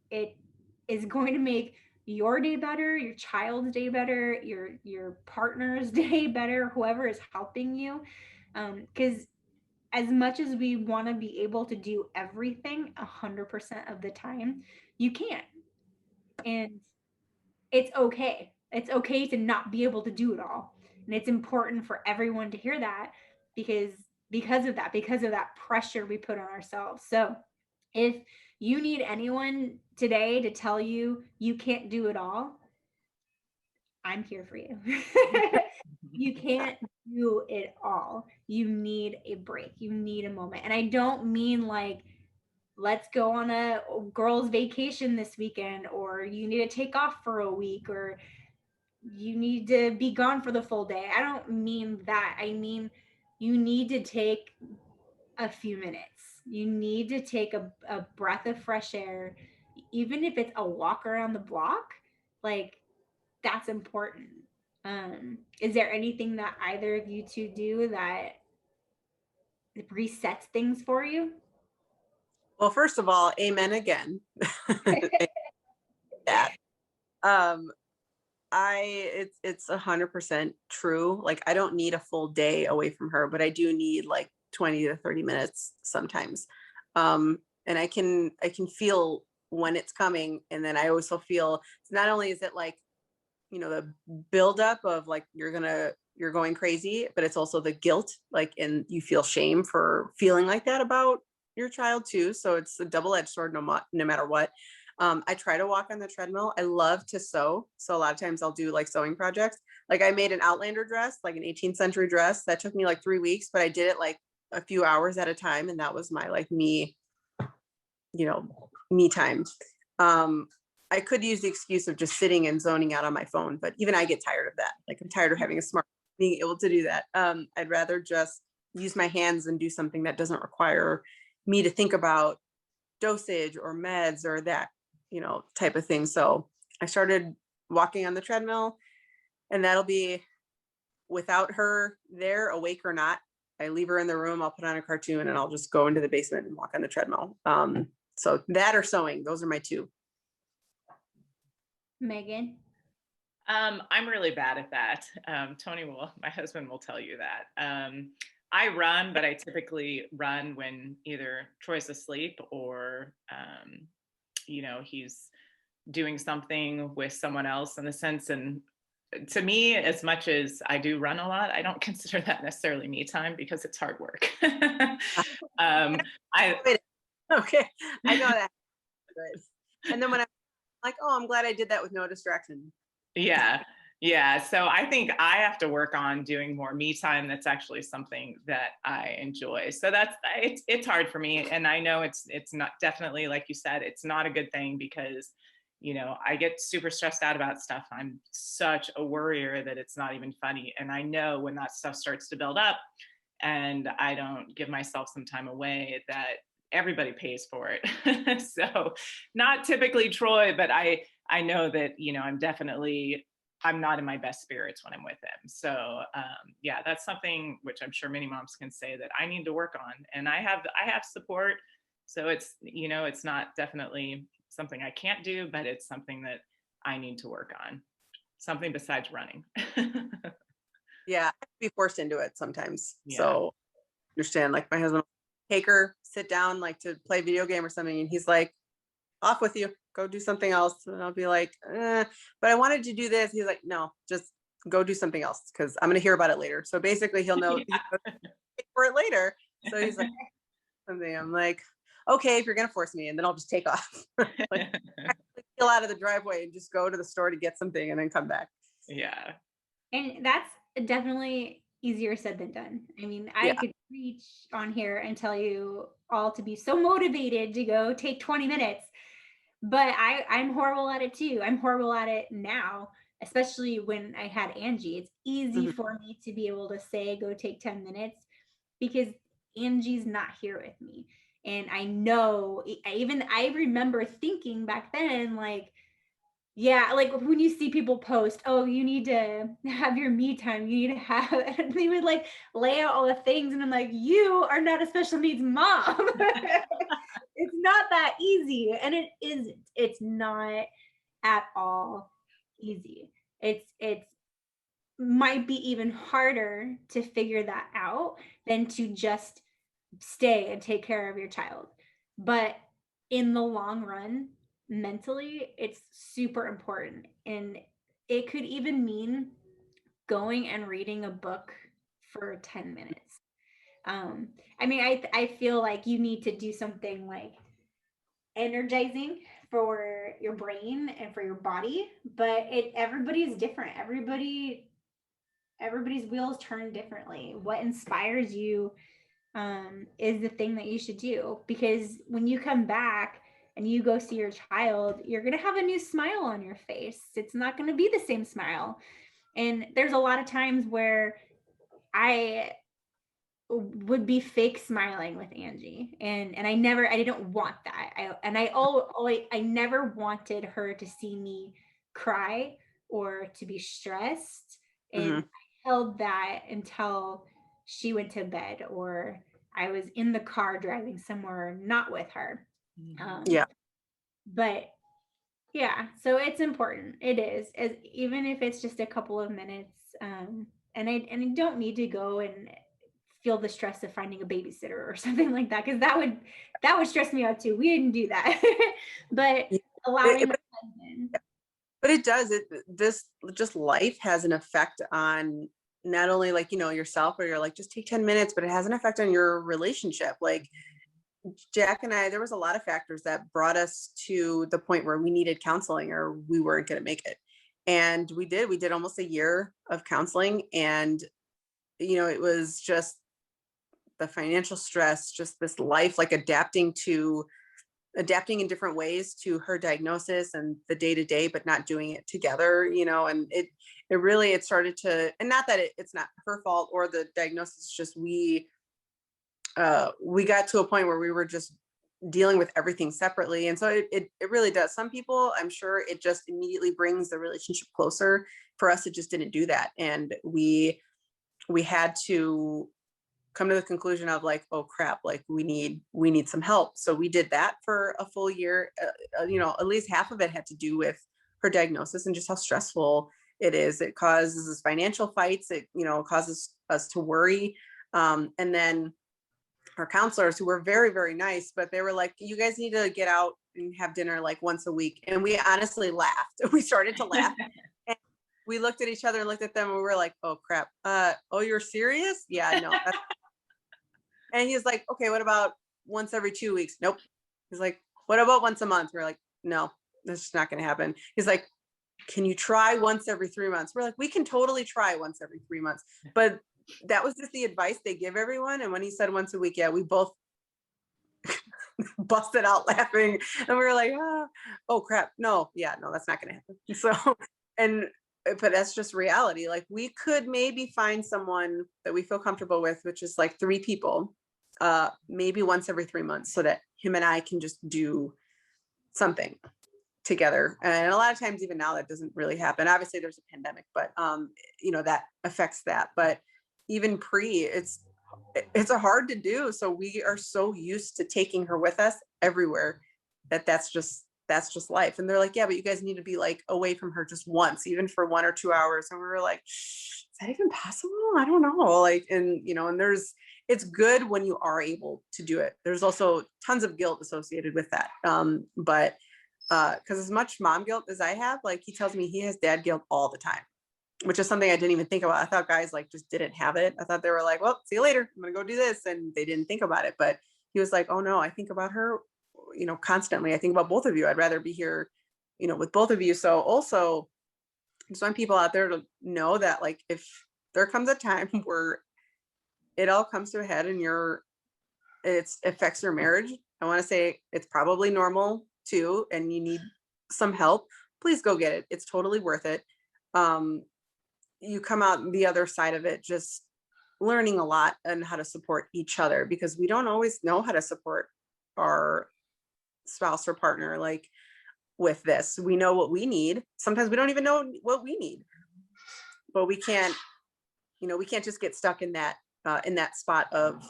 is going to make your day better, your child's day better, your partner's day better, whoever is helping you. Because as much as we want to be able to do everything 100% of the time, you can't. And it's okay. It's okay to not be able to do it all. And it's important for everyone to hear that because of that pressure we put on ourselves. So if you need anyone today to tell you you can't do it all, I'm here for you. You can't do it all. You need a break. You need a moment. And I don't mean like, let's go on a girls' vacation this weekend, or you need to take off for a week, or you need to be gone for the full day. I don't mean that. I mean, you need to take a few minutes. You need to take a breath of fresh air, even if it's a walk around the block. Like, that's important. Is there anything that either of you two do that resets things for you? Well, first of all, amen again. That. Um, it's 100% true. Like, I don't need a full day away from her, but I do need like 20 to 30 minutes sometimes. And I can feel when it's coming. And then I also feel, not only is it like, the buildup of like, you're going crazy, but it's also the guilt, like, and you feel shame for feeling like that about your child too. So it's a double-edged sword, no matter what. I try to walk on the treadmill. I love to sew. So a lot of times I'll do like sewing projects. Like, I made an Outlander dress, like an 18th century dress that took me like 3 weeks, but I did it like a few hours at a time. And that was my like me time. I could use the excuse of just sitting and zoning out on my phone, but even I get tired of that. Like, I'm tired of having being able to do that. I'd rather just use my hands and do something that doesn't require me to think about dosage or meds or that, type of thing. So I started walking on the treadmill, and that'll be without her there, awake or not. I leave her in the room, I'll put on a cartoon, and I'll just go into the basement and walk on the treadmill. So that or sewing, those are my two. Megan? I'm really bad at that. My husband will tell you that. I run, but I typically run when either Troy's asleep or, he's doing something with someone else in a sense. And to me, as much as I do run a lot, I don't consider that necessarily me time because it's hard work. I Okay, I know that. And then when I'm like, oh, I'm glad I did that with no distraction. Yeah. So I think I have to work on doing more me time. That's actually something that I enjoy. So it's hard for me. And I know it's not, definitely, like you said, it's not a good thing because, I get super stressed out about stuff. I'm such a worrier that it's not even funny. And I know when that stuff starts to build up and I don't give myself some time away, that everybody pays for it. So not typically Troy, but I know that, I'm not in my best spirits when I'm with him. So yeah, that's something which I'm sure many moms can say that I need to work on. And I have support. So it's, it's not definitely something I can't do, but it's something that I need to work on. Something besides running. Yeah, I have to be forced into it sometimes. Yeah. So understand, like, my husband will take her, sit down, like, to play a video game or something, and he's like, off with you, go do something else. And I'll be like, but I wanted to do this. He's like, no, just go do something else because I'm going to hear about it later. So basically he'll know for it later. So he's like, something. I'm like, okay, if you're going to force me, and then I'll just take off. Like, peel out of the driveway and just go to the store to get something and then come back. Yeah. And that's definitely easier said than done. I mean, I could preach on here and tell you all to be so motivated to go take 20 minutes, but I'm horrible at it too. I'm horrible at it now, especially when I had Angie. It's easy for me to be able to say, go take 10 minutes because Angie's not here with me. And I know, I remember thinking back then, like, yeah, like when you see people post, oh, you need to have your me time, you need to have, and they would like lay out all the things. And I'm like, you are not a special needs mom. It's not that easy. And it isn't. It's not at all easy. It's might be even harder to figure that out than to just stay and take care of your child. But in the long run, mentally, it's super important. And it could even mean going and reading a book for 10 minutes. I mean, I feel like you need to do something like energizing for your brain and for your body, but everybody's different. Everybody's wheels turn differently. What inspires you is the thing that you should do, because when you come back and you go see your child, you're going to have a new smile on your face. It's not going to be the same smile. And there's a lot of times where I would be fake smiling with Angie, and I didn't want that. I never wanted her to see me cry or to be stressed, and I held that until she went to bed or I was in the car driving somewhere not with her. Yeah. But yeah, so it's important. It is, even if it's just a couple of minutes. And I don't need to go and feel the stress of finding a babysitter or something like that, because that would stress me out too. We didn't do that. But allowing my husband. But it does. This just life has an effect on not only like, yourself, or you're like, just take 10 minutes, but it has an effect on your relationship. Like Jack and I, there was a lot of factors that brought us to the point where we needed counseling or we weren't going to make it. And we did almost a year of counseling. And, it was just the financial stress, just this life, like adapting in different ways to her diagnosis and the day to day, but not doing it together, and it started to, and not that it's not her fault or the diagnosis, just we got to a point where we were just dealing with everything separately. And so it really does. Some people, I'm sure it just immediately brings the relationship closer. For us, it just didn't do that. And we had to come to the conclusion of like, oh crap, like we need some help. So we did that for a full year. At least half of it had to do with her diagnosis and just how stressful it is. It causes us financial fights. It, causes us to worry. And then our counselors, who were very, very nice, but they were like, you guys need to get out and have dinner like once a week. And we honestly laughed. We started to laugh. And we looked at each other and looked at them and we were like, oh crap. Oh, you're serious? Yeah, no. And he's like, okay, what about once every 2 weeks? Nope. He's like, what about once a month? We're like, no, that's just not going to happen. He's like, can you try once every 3 months? We're like, we can totally try once every 3 months. But that was just the advice they give everyone. And when he said once a week, yeah, we both busted out laughing. And we were like, oh crap. No, that's not going to happen. So, but that's just reality. Like we could maybe find someone that we feel comfortable with, which is like 3 people, maybe once every 3 months, so that him and I can just do something together. And a lot of times, even now, that doesn't really happen. Obviously there's a pandemic, but that affects that. But even it's a hard to do. So we are so used to taking her with us everywhere that's just life. And they're like, yeah, but you guys need to be like away from her just once, even for 1 or 2 hours. And we were like, is that even possible? I don't know. Like, and it's good when you are able to do it. There's also tons of guilt associated with that. But because as much mom guilt as I have, like he tells me he has dad guilt all the time, which is something I didn't even think about. I thought guys like just didn't have it. I thought they were like, well, see you later. I'm going to go do this. And they didn't think about it. But he was like, oh no, I think about her, constantly. I think about both of you. I'd rather be here, with both of you. So also just want people out there to know that like, if there comes a time where it all comes to a head and it affects your marriage, I want to say it's probably normal too. And you need some help, please go get it. It's totally worth it. You come out the other side of it just learning a lot and how to support each other, because we don't always know how to support our spouse or partner. Like with this, we know what we need. Sometimes we don't even know what we need, but we can't just get stuck in that spot of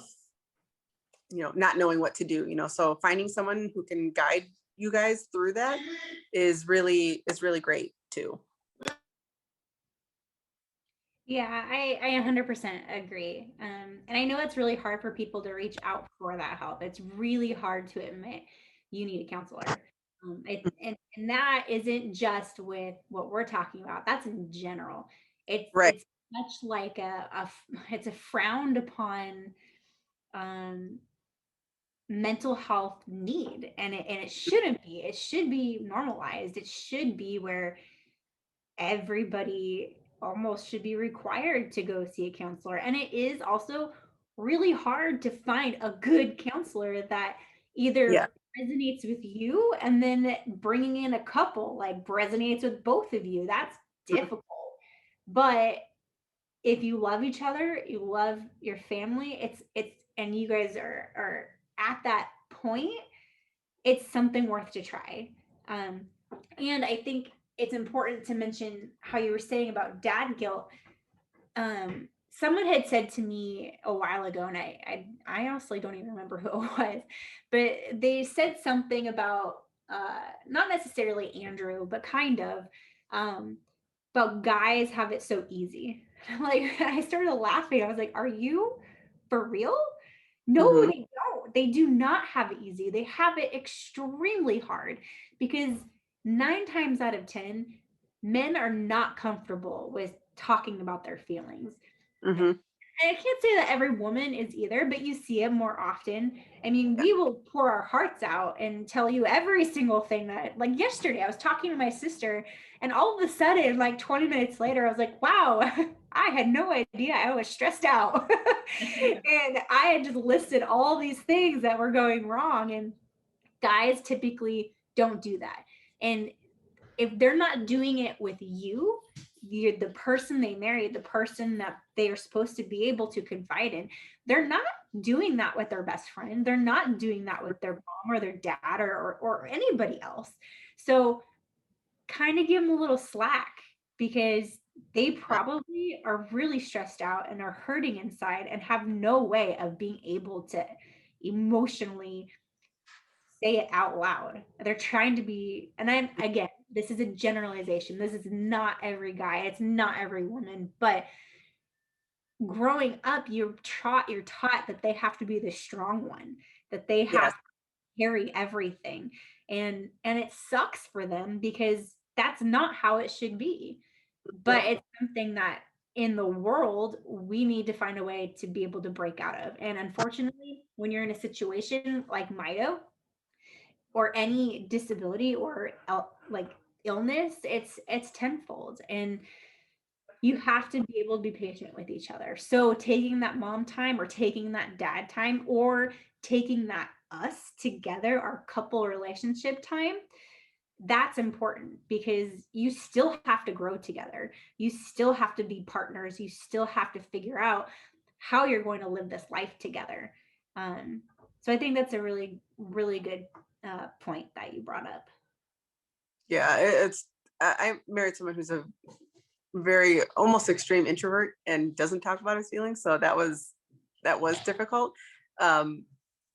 not knowing what to do. So finding someone who can guide you guys through that is really great too. Yeah, I 100% agree. And I know it's really hard for people to reach out for that help. It's really hard to admit you need a counselor. And that isn't just with what we're talking about. That's in general. Right. It's much like it's a frowned upon mental health need, and it shouldn't be. It should be normalized. It should be where everybody almost should be required to go see a counselor. And it is also really hard to find a good counselor that either resonates with you, and then bringing in a couple like resonates with both of you. That's difficult. But if you love each other, you love your family, it's and you guys are at that point, it's something worth to try. And I think it's important to mention how you were saying about dad guilt. Someone had said to me a while ago, and I honestly don't even remember who it was, but they said something about not necessarily Andrew, but kind of about guys have it so easy. Like, I started laughing. I was like, "Are you for real?" No, they don't. They do not have it easy. They have it extremely hard because 9 times out of 10, men are not comfortable with talking about their feelings. And I can't say that every woman is either, but you see it more often. I mean, we will pour our hearts out and tell you every single thing that, like yesterday, I was talking to my sister, and all of a sudden, like 20 minutes later, I was like, wow, I had no idea I was stressed out. And I had just listed all these things that were going wrong. And guys typically don't do that. And if they're not doing it with you, you're the person they married, the person that they are supposed to be able to confide in, they're not doing that with their best friend. They're not doing that with their mom or their dad or anybody else. So kind of give them a little slack, because they probably are really stressed out and are hurting inside and have no way of being able to emotionally say it out loud. They're trying to be, and I'm, again, this is a generalization. This is not every guy, it's not every woman, but growing up, you're taught that they have to be the strong one, that they have to carry everything. And it sucks for them because that's not how it should be. But it's something that in the world we need to find a way to be able to break out of. And unfortunately, when you're in a situation like Mito, or any disability or like illness, it's tenfold. And you have to be able to be patient with each other. So taking that mom time, or taking that dad time, or taking that us together, our couple relationship time, that's important, because you still have to grow together. You still have to be partners. You still have to figure out how you're going to live this life together. So I think that's a really, really good point that you brought up. Yeah, I married someone who's a very almost extreme introvert and doesn't talk about his feelings, so that was difficult. But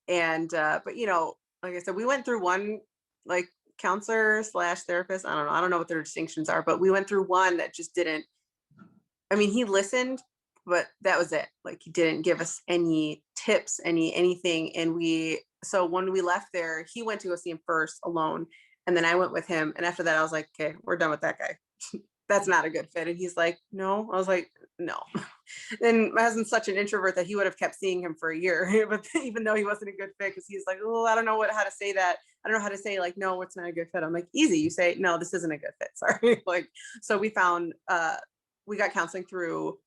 you know, like I said, we went through one like counselor slash therapist. I don't know what their distinctions are, but we went through one that just didn't, I mean, he listened, but that was it. Like, he didn't give us any tips, anything. And so when we left there, he went to go see him first alone, and then I went with him. And after that, I was like, okay, we're done with that guy. That's not a good fit. And he's like, no. I was like, no. And my husband's such an introvert that he would have kept seeing him for a year, but even though he wasn't a good fit, because he's like, oh, I don't know how to say that. I don't know how to say, like, no, it's not a good fit. I'm like, easy. You say, no, this isn't a good fit. Sorry. Like, so we got counseling through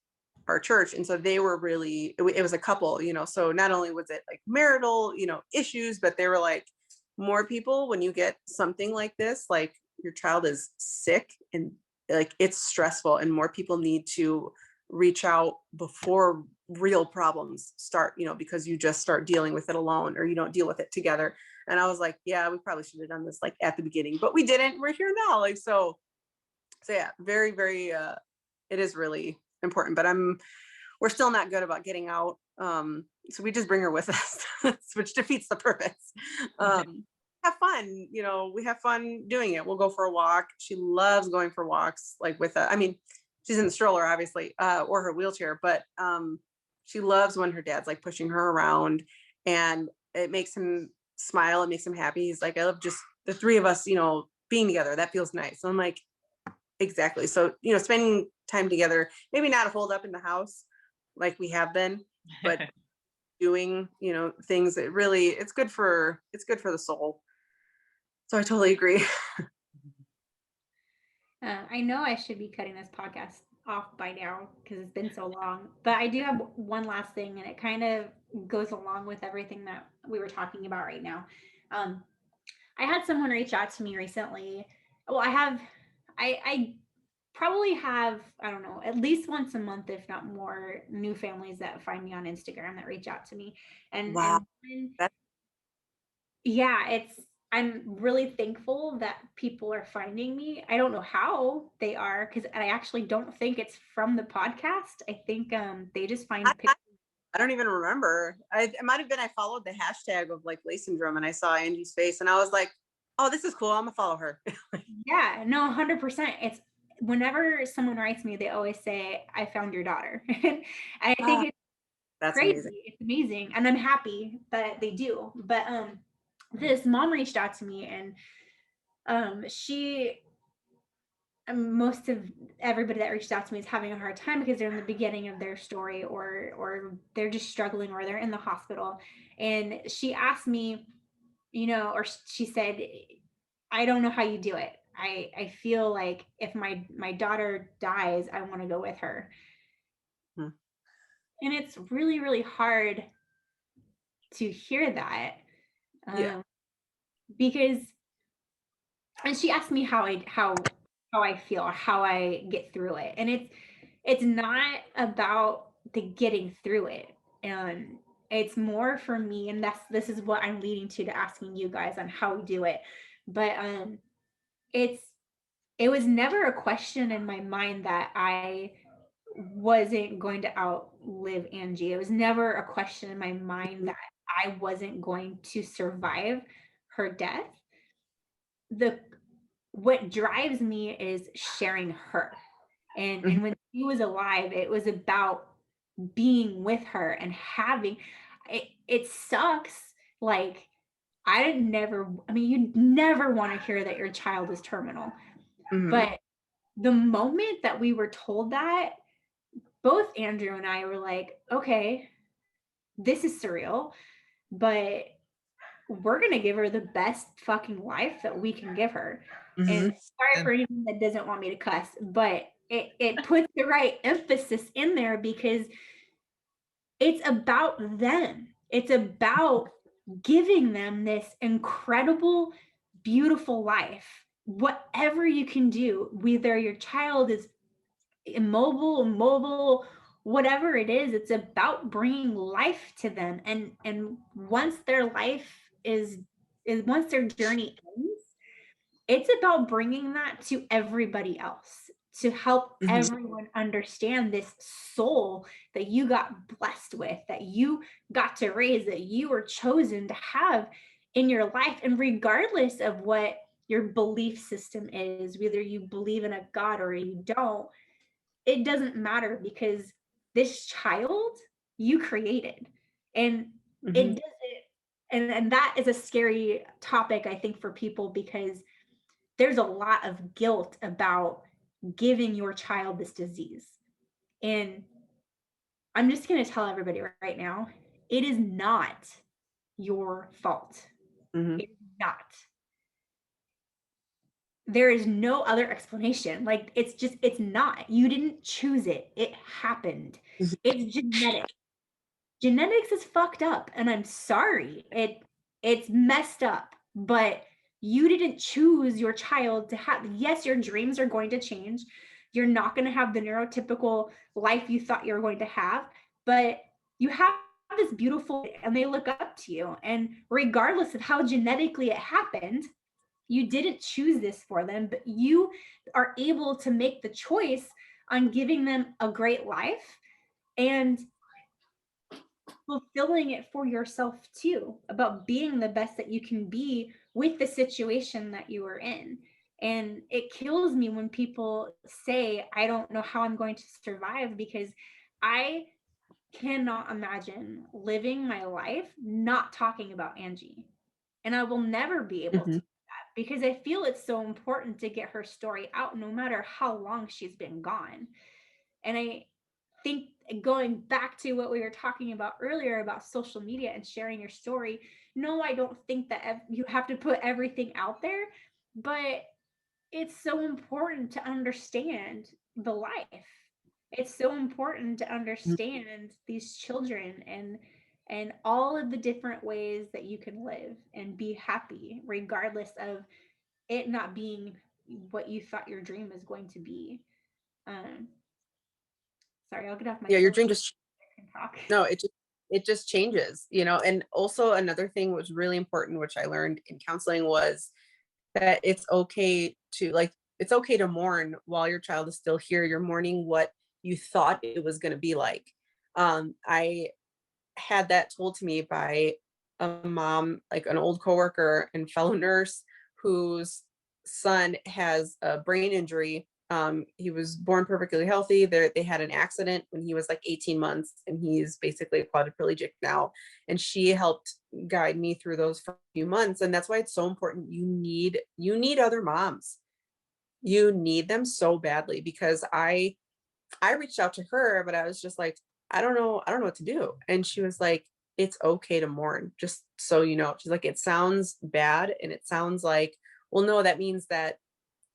our church. And so they were really, it was a couple, you know, so not only was it like marital, you know, issues, but they were like, more people, when you get something like this, like your child is sick and like it's stressful, and more people need to reach out before real problems start, you know, because you just start dealing with it alone, or you don't deal with it together. And I was like, yeah, we probably should have done this like at the beginning, but we didn't. We're here now. Like, so yeah, very, very, it is really important, but we're still not good about getting out. So we just bring her with us, which defeats the purpose. Have fun, you know, we have fun doing it. We'll go for a walk. She loves going for walks, like I mean, she's in the stroller, obviously, or her wheelchair, but she loves when her dad's like pushing her around, and it makes him smile. It makes him happy. He's like, I love just the three of us, you know, being together. That feels nice. So I'm like, exactly. So, you know, spending time together, maybe not holed up in the house like we have been, but doing, things that really, it's good for the soul. So I totally agree. I know I should be cutting this podcast off by now because it's been so long, but I do have one last thing, and it kind of goes along with everything that we were talking about right now. I had someone reach out to me recently. Well, I probably have, I don't know, at least once a month, if not more, new families that find me on Instagram that reach out to me. Wow. That's Yeah, I'm really thankful that people are finding me. I don't know how they are, because I actually don't think it's from the podcast. I think they just find pictures. I don't even remember. It might have been I followed the hashtag of like Lay Syndrome, and I saw Angie's face, and I was like, "Oh, this is cool. I'm gonna follow her." Yeah, no, 100%. It's whenever someone writes me, they always say, "I found your daughter," and I think it's That's crazy. amazing. It's amazing, and I'm happy that they do. But this mom reached out to me, and she most of everybody that reached out to me is having a hard time because they're in the beginning of their story, or they're just struggling, or they're in the hospital. And she asked me, or she said, I don't know how you do it. I feel like if my daughter dies, I want to go with her. Hmm. And it's really, really hard to hear that. Yeah. Because, and she asked me how I feel, or how I get through it. And it's not about the getting through it. And it's more for me, and this is what I'm leading to asking you guys on how we do it. But it was never a question in my mind that I wasn't going to outlive Angie. It was never a question in my mind that I wasn't going to survive her death. What drives me is sharing her. And when she was alive, it was about being with her and having it sucks. Like, I mean, you never want to hear that your child is terminal. Mhm. But the moment that we were told that, both Andrew and I were like, okay, this is surreal, but we're going to give her the best fucking life that we can give her. And sorry for anyone that doesn't want me to cuss, but it puts the right emphasis in there, because it's about them. It's about giving them this incredible, beautiful life. Whatever you can do, whether your child is immobile, mobile, whatever it is, it's about bringing life to them. And once their life is once their journey ends, it's about bringing that to everybody else, to help everyone understand this soul that you got blessed with, that you got to raise, that you were chosen to have in your life. And regardless of what your belief system is, whether you believe in a God or you don't, it doesn't matter, because this child you created. And it doesn't, and that is a scary topic, I think, for people, because there's a lot of guilt about giving your child this disease. And I'm just going to tell everybody right now, it is not your fault. It's not. There is no other explanation. Like, it's not. You didn't choose it. It happened. It's genetic. Genetics is fucked up, and I'm sorry. It's messed up, but you didn't choose your child to have. Yes, your dreams are going to change. You're not going to have the neurotypical life you thought you were going to have, but you have this beautiful, and they look up to you. And regardless of how genetically it happened, you didn't choose this for them, but you are able to make the choice on giving them a great life and fulfilling it for yourself too, about being the best that you can be with the situation that you are in. And it kills me when people say, I don't know how I'm going to survive, because I cannot imagine living my life not talking about Angie. And I will never be able to do that, because I feel it's so important to get her story out, no matter how long she's been gone. And I think going back to what we were talking about earlier about social media and sharing your story, no, I don't think that you have to put everything out there, but it's so important to understand the life. It's so important to understand these children and all of the different ways that you can live and be happy regardless of it not being what you thought your dream is going to be. Um, sorry, I'll get off my Yeah, your soapbox dream just and talk. no, it just changes, you know. And also another thing was really important, which I learned in counseling, was that it's okay to mourn while your child is still here. You're mourning what you thought it was going to be like. I had that told to me by a mom, like an old coworker and fellow nurse, whose son has a brain injury. He was born perfectly healthy. They had an accident when he was like 18 months, and he's basically quadriplegic now. And she helped guide me through those few months. And that's why it's so important. You need other moms. You need them so badly, because I reached out to her, but I was just like, I don't know what to do. And she was like, it's okay to mourn, just so you know. She's like, it sounds bad, and it sounds like, well, no, that means that,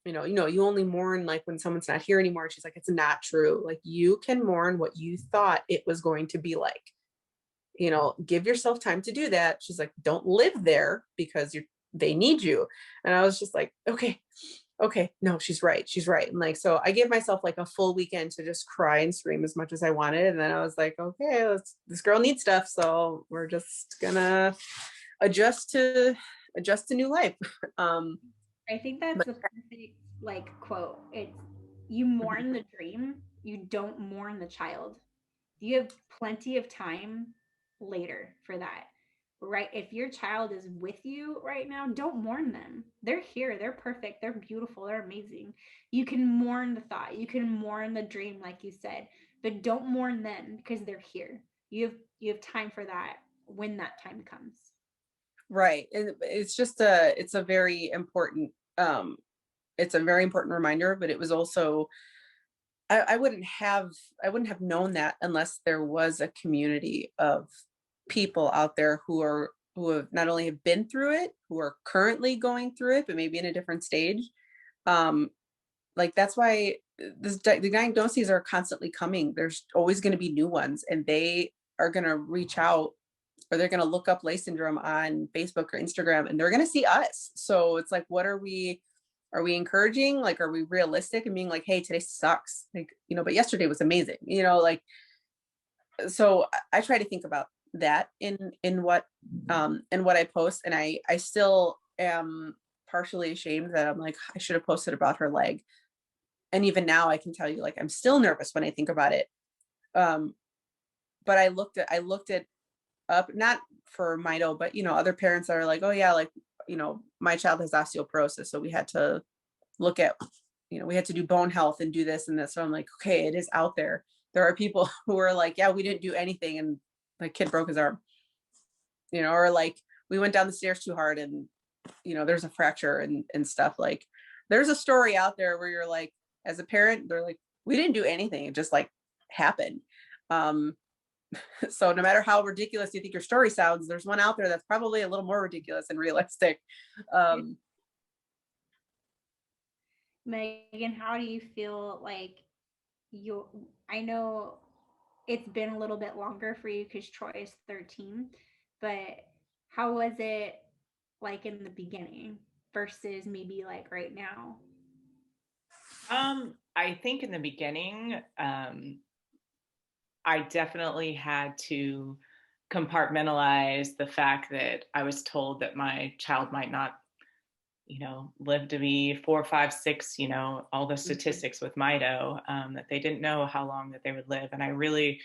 you only mourn like when someone's not here anymore. She's like, it's not true. Like, you can mourn what you thought it was going to be like. Give yourself time to do that. She's like, don't live there because they need you. And I was just like, okay, no, she's right. She's right. And like, so I gave myself like a full weekend to just cry and scream as much as I wanted. And then I was like, okay, this girl needs stuff. So we're just gonna adjust to new life. I think that's But the perfect like quote. It's you mourn the dream, you don't mourn the child. You have plenty of time later for that. Right? If your child is with you right now, don't mourn them. They're here, they're perfect, they're beautiful, they're amazing. You can mourn the thought, you can mourn the dream, like you said, but don't mourn them because they're here. You have time for that when that time comes. right. And it's a very important reminder, but it was also, I wouldn't have known that unless there was a community of people out there who have not only have been through it, who are currently going through it, but maybe in a different stage. Like, that's why the diagnoses are constantly coming. There's always going to be new ones, and they are going to reach out, or they're going to look up Lay syndrome on Facebook or Instagram, and they're going to see us. So it's like, what are we encouraging? Like, are we realistic and being like, hey, today sucks, like, but yesterday was amazing, like. So I try to think about that in what I post. And I still am partially ashamed that I'm like, I should have posted about her leg. And even now I can tell you, like, I'm still nervous when I think about it. But I looked it up, not for Mito, but other parents that are like, oh yeah, like, my child has osteoporosis, so we had to look at, we had to do bone health and do this and this. So I'm like, okay, it is out there. There are people who are like, yeah, we didn't do anything, and my kid broke his arm, or like, we went down the stairs too hard, and there's a fracture and stuff. Like, there's a story out there where you're like, as a parent, they're like, we didn't do anything, it just like happened. So no matter how ridiculous you think your story sounds, there's one out there that's probably a little more ridiculous and realistic. Megan, how do you feel like I know it's been a little bit longer for you because Troy is 13, but how was it like in the beginning versus maybe like right now? I think in the beginning, I definitely had to compartmentalize the fact that I was told that my child might not, live to be 4, 5, 6, all the statistics with Mito, that they didn't know how long that they would live. And I really,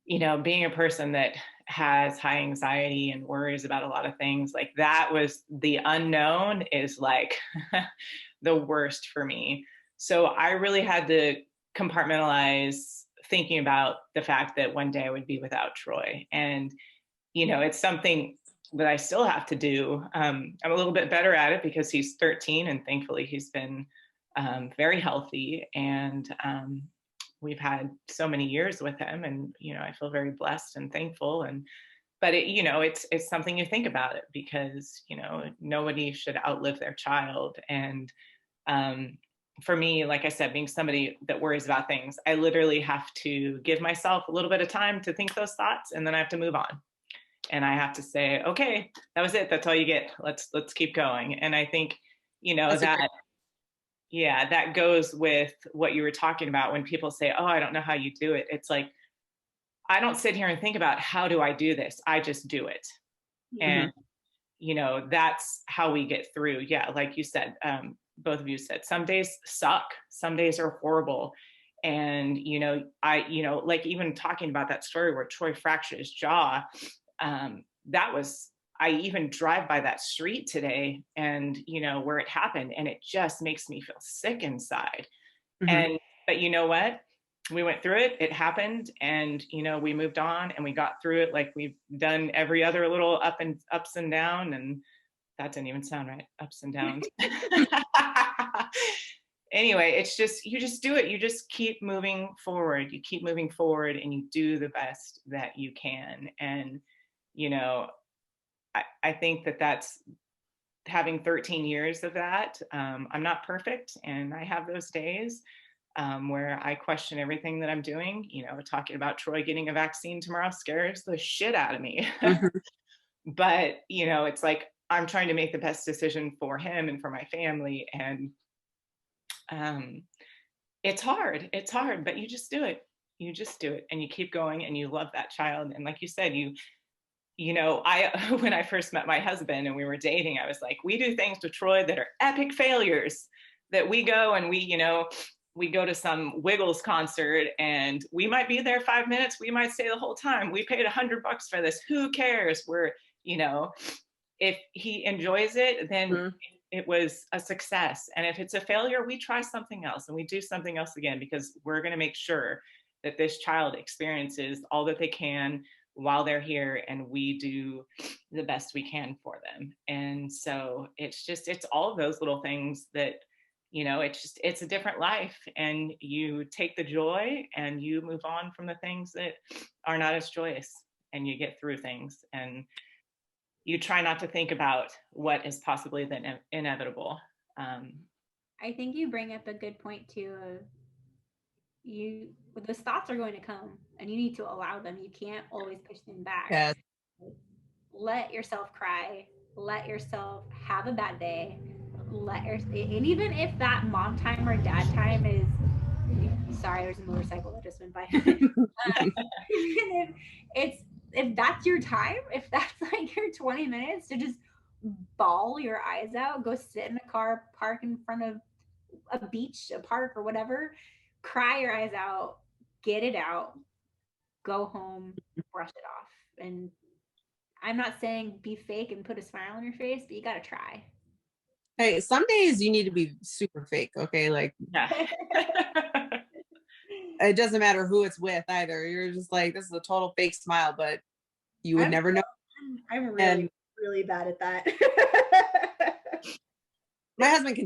being a person that has high anxiety and worries about a lot of things, like, that was the unknown is like the worst for me. So I really had to compartmentalize thinking about the fact that one day I would be without Troy. And, it's something that I still have to do. I'm a little bit better at it because he's 13, and thankfully he's been very healthy. And, we've had so many years with him, and, you know, I feel very blessed and thankful. And, but it, you know, it's something you think about it, because, you know, nobody should outlive their child. And for me, like I said, being somebody that worries about things, I literally have to give myself a little bit of time to think those thoughts, and then I have to move on. And I have to say, okay, that was it. That's all you get. Let's keep going. And I think, you know, yeah, that goes with what you were talking about when people say, oh, I don't know how you do it. It's like, I don't sit here and think about how do I do this. I just do it. And, you know, that's how we get through. Yeah. Like you said, both of you said, some days suck. Some days are horrible. And, you know, like even talking about that story where Troy fractured his jaw, I even drive by that street today, and, you know, where it happened, and it just makes me feel sick inside. But you know what? We went through it, it happened, and, you know, we moved on and we got through it like we've done every other little ups and down. And that didn't even sound right. Ups and downs. Anyway, it's just, you just do it. You just keep moving forward. You keep moving forward, and you do the best that you can. And, you know, I think that's having 13 years of that. I'm not perfect, and I have those days where I question everything that I'm doing. You know, talking about Troy getting a vaccine tomorrow scares the shit out of me. But, you know, it's like, I'm trying to make the best decision for him and for my family. And it's hard, but you just do it. You just do it, and you keep going, and you love that child. And like you said, you know, when I first met my husband and we were dating, I was like, we do things with Troy that are epic failures, that we go and we go to some Wiggles concert, and we might be there 5 minutes. We might stay the whole time. We paid $100 for this. Who cares? We're, you know, if he enjoys it, then it was a success. And if it's a failure, we try something else and we do something else again, because we're going to make sure that this child experiences all that they can while they're here, and we do the best we can for them. And so it's all of those little things that, you know, it's a different life, and you take the joy and you move on from the things that are not as joyous, and you get through things, and you try not to think about what is possibly the inevitable. I think you bring up a good point too. Those thoughts are going to come, and you need to allow them. You can't always push them back. Yes. Let yourself cry. Let yourself have a bad day. And even if that mom time or dad time is, sorry, there's a motorcycle that just went by. If that's your time, if that's like your 20 minutes to just bawl your eyes out, go sit in a car, park in front of a beach, a park, or whatever, cry your eyes out, get it out, go home, brush it off. And I'm not saying be fake and put a smile on your face, but you got to try. Hey, some days you need to be super fake, okay? Like, yeah. It doesn't matter who it's with either. You're just like, this is a total fake smile, but you would never know. I'm really bad at that. My husband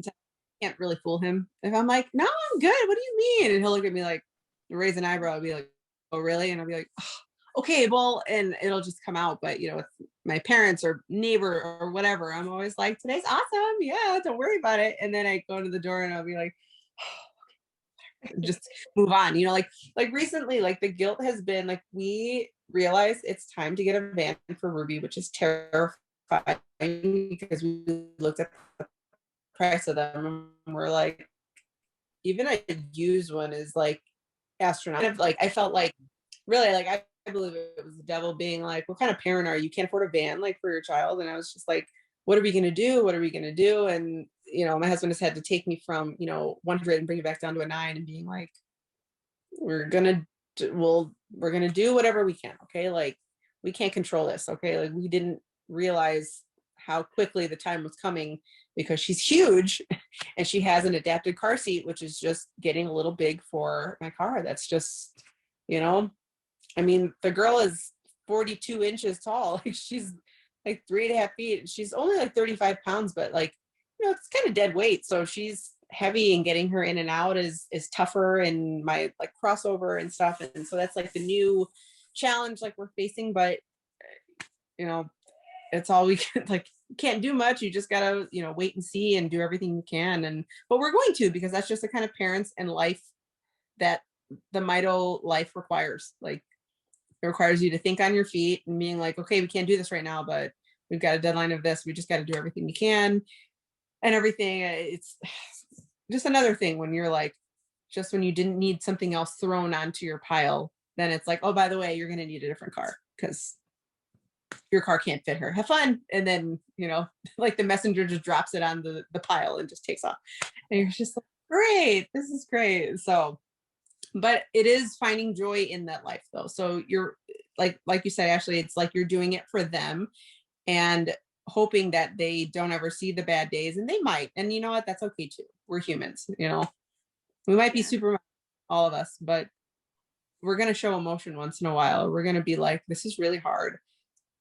can't really fool him. If I'm like, no, I'm good. What do you mean? And he'll look at me like, raise an eyebrow. I'll be like, oh, really? And I'll be like, oh, okay, well, and it'll just come out. But, you know, with my parents or neighbor or whatever, I'm always like, today's awesome. Yeah, don't worry about it. And then I go to the door and I'll be like, oh, just move on. You know, like recently, like the guilt has been like, we realize it's time to get a van for Ruby, which is terrifying because we looked at the price of them and we're like, even a used one is like astronomical. Like I felt like really like I believe it was the devil being like, what kind of parent are you? Can't afford a van like for your child. And I was just like, what are we going to do? What are we going to do? And, you know, my husband has had to take me from, you know, 100 and bring it back down to a 9 and being like, we're going to do whatever we can. Okay. Like we can't control this. Okay. Like we didn't realize how quickly the time was coming because she's huge and she has an adapted car seat, which is just getting a little big for my car. That's just, you know, I mean, the girl is 42 inches tall. Like she's like 3.5 feet. She's only like 35 pounds, but like, you know, it's kind of dead weight. So she's heavy, and getting her in and out is tougher, and my like crossover and stuff. And so that's like the new challenge like we're facing, but you know, it's all we can, like, can't do much. You just gotta, you know, wait and see and do everything you can. And but we're going to, because that's just the kind of parents and life that the Mito life requires. Like, it requires you to think on your feet and being like, okay, we can't do this right now, but we've got a deadline of this. We just got to do everything we can and everything. It's just another thing when you're like, just when you didn't need something else thrown onto your pile, then it's like, oh, by the way, you're going to need a different car because your car can't fit her. Have fun. And then, you know, like the messenger just drops it on the pile and just takes off. And you're just like, great, this is great. So, but it is finding joy in that life though. So you're like you said, Ashley, it's like you're doing it for them and hoping that they don't ever see the bad days, and they might. And you know what? That's okay too. We're humans, you know. We might be super, all of us, but we're going to show emotion once in a while. We're going to be like, this is really hard.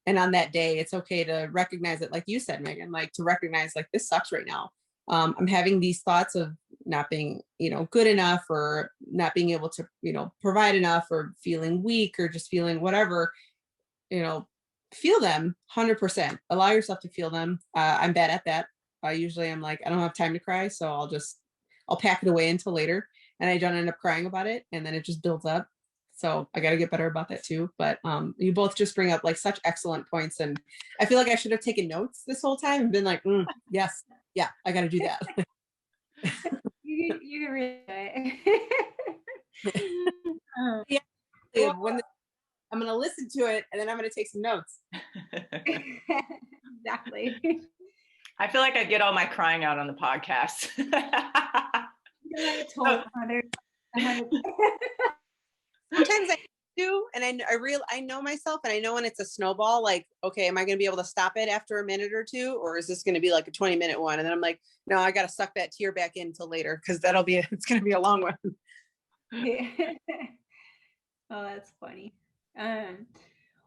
And on that day, it's okay to recognize it. Like you said, Megan, like to recognize like, this sucks right now. I'm having these thoughts of not being, you know, good enough, or not being able to, you know, provide enough, or feeling weak, or just feeling whatever, you know, feel them 100%. Allow yourself to feel them. I'm bad at that. I usually am like, I don't have time to cry. So I'll pack it away until later, and I don't end up crying about it. And then it just builds up. So I got to get better about that too. But you both just bring up like such excellent points. And I feel like I should have taken notes this whole time and been like, yes, yeah, I got to do that. You can really do it. Yeah, I'm going to listen to it, and then I'm going to take some notes. Exactly. I feel like I get all my crying out on the podcast. Sometimes I do, and I know myself, and I know when it's a snowball, like, okay, am I going to be able to stop it after a minute or two, or is this going to be like a 20-minute one? And then I'm like, no, I got to suck that tear back in until later, because it's going to be a long one. Yeah. Oh, that's funny.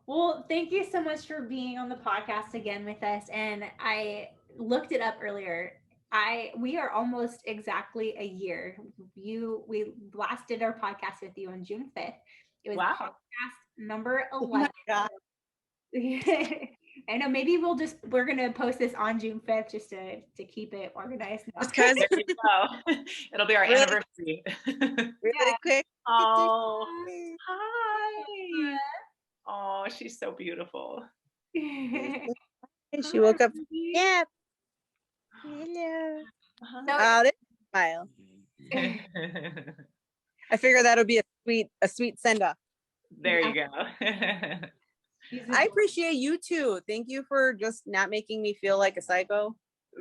Well, thank you so much for being on the podcast again with us. And I looked it up earlier. We are almost exactly a year. We last did our podcast with you on June 5th. It was podcast number 11. Oh I know, maybe we're gonna post this on June 5th just to keep it organized now. Just because it'll be our anniversary. Really quick. Oh, hi. Oh, she's so beautiful. She woke up. Yeah. Hello. Oh, this smile. I figure that'll be a sweet send off. There you go. I appreciate you too. Thank you for just not making me feel like a psycho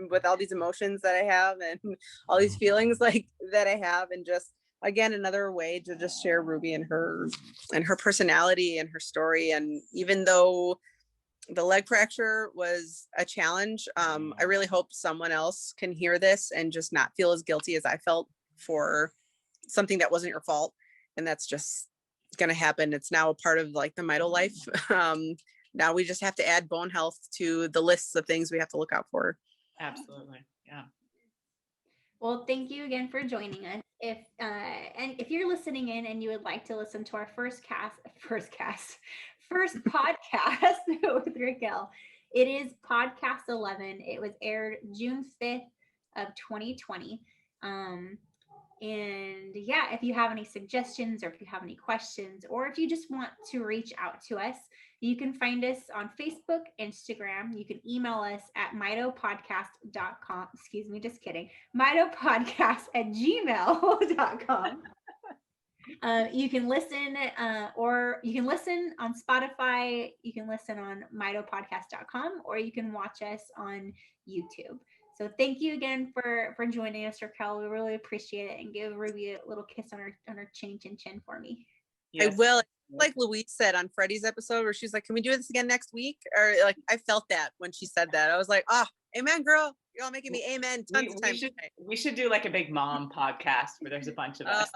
with all these emotions that I have and all these feelings like that I have, and just again another way to just share Ruby and her personality and her story. And even though the leg fracture was a challenge, I really hope someone else can hear this and just not feel as guilty as I felt for something that wasn't your fault. And that's just going to happen. It's now a part of like the Mito life. Now we just have to add bone health to the lists of things we have to look out for. Absolutely. Yeah. Well, thank you again for joining us. If you're listening in and you would like to listen to our first podcast with Raquel, it is podcast 11. It was aired June 5th of 2020. And yeah, if you have any suggestions, or if you have any questions, or if you just want to reach out to us, you can find us on Facebook, Instagram. You can email us at mitopodcast.com. Excuse me, just kidding. mitopodcast@gmail.com. You can listen on Spotify. You can listen on mitopodcast.com, or you can watch us on YouTube. So thank you again for joining us, Raquel. We really appreciate it. And give Ruby a little kiss on her chin for me. Yes. I will. Like Louise said on Freddie's episode, where she's like, can we do this again next week? Or like, I felt that when she said that. I was like, oh, amen, girl. You're all making me amen tons of times. We should do like a big mom podcast where there's a bunch of us.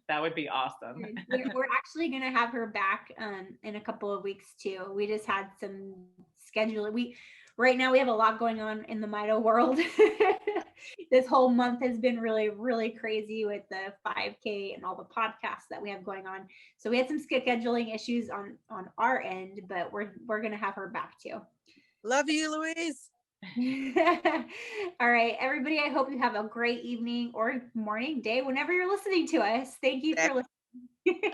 That would be awesome. We're actually going to have her back in a couple of weeks too. We just had some scheduling. Right now we have a lot going on in the Mito world. This whole month has been really, really crazy with the 5K and all the podcasts that we have going on. So we had some scheduling issues on our end, but we're gonna have her back too. Love you, Louise. All right, everybody. I hope you have a great evening or morning, day, whenever you're listening to us. Thank you for listening.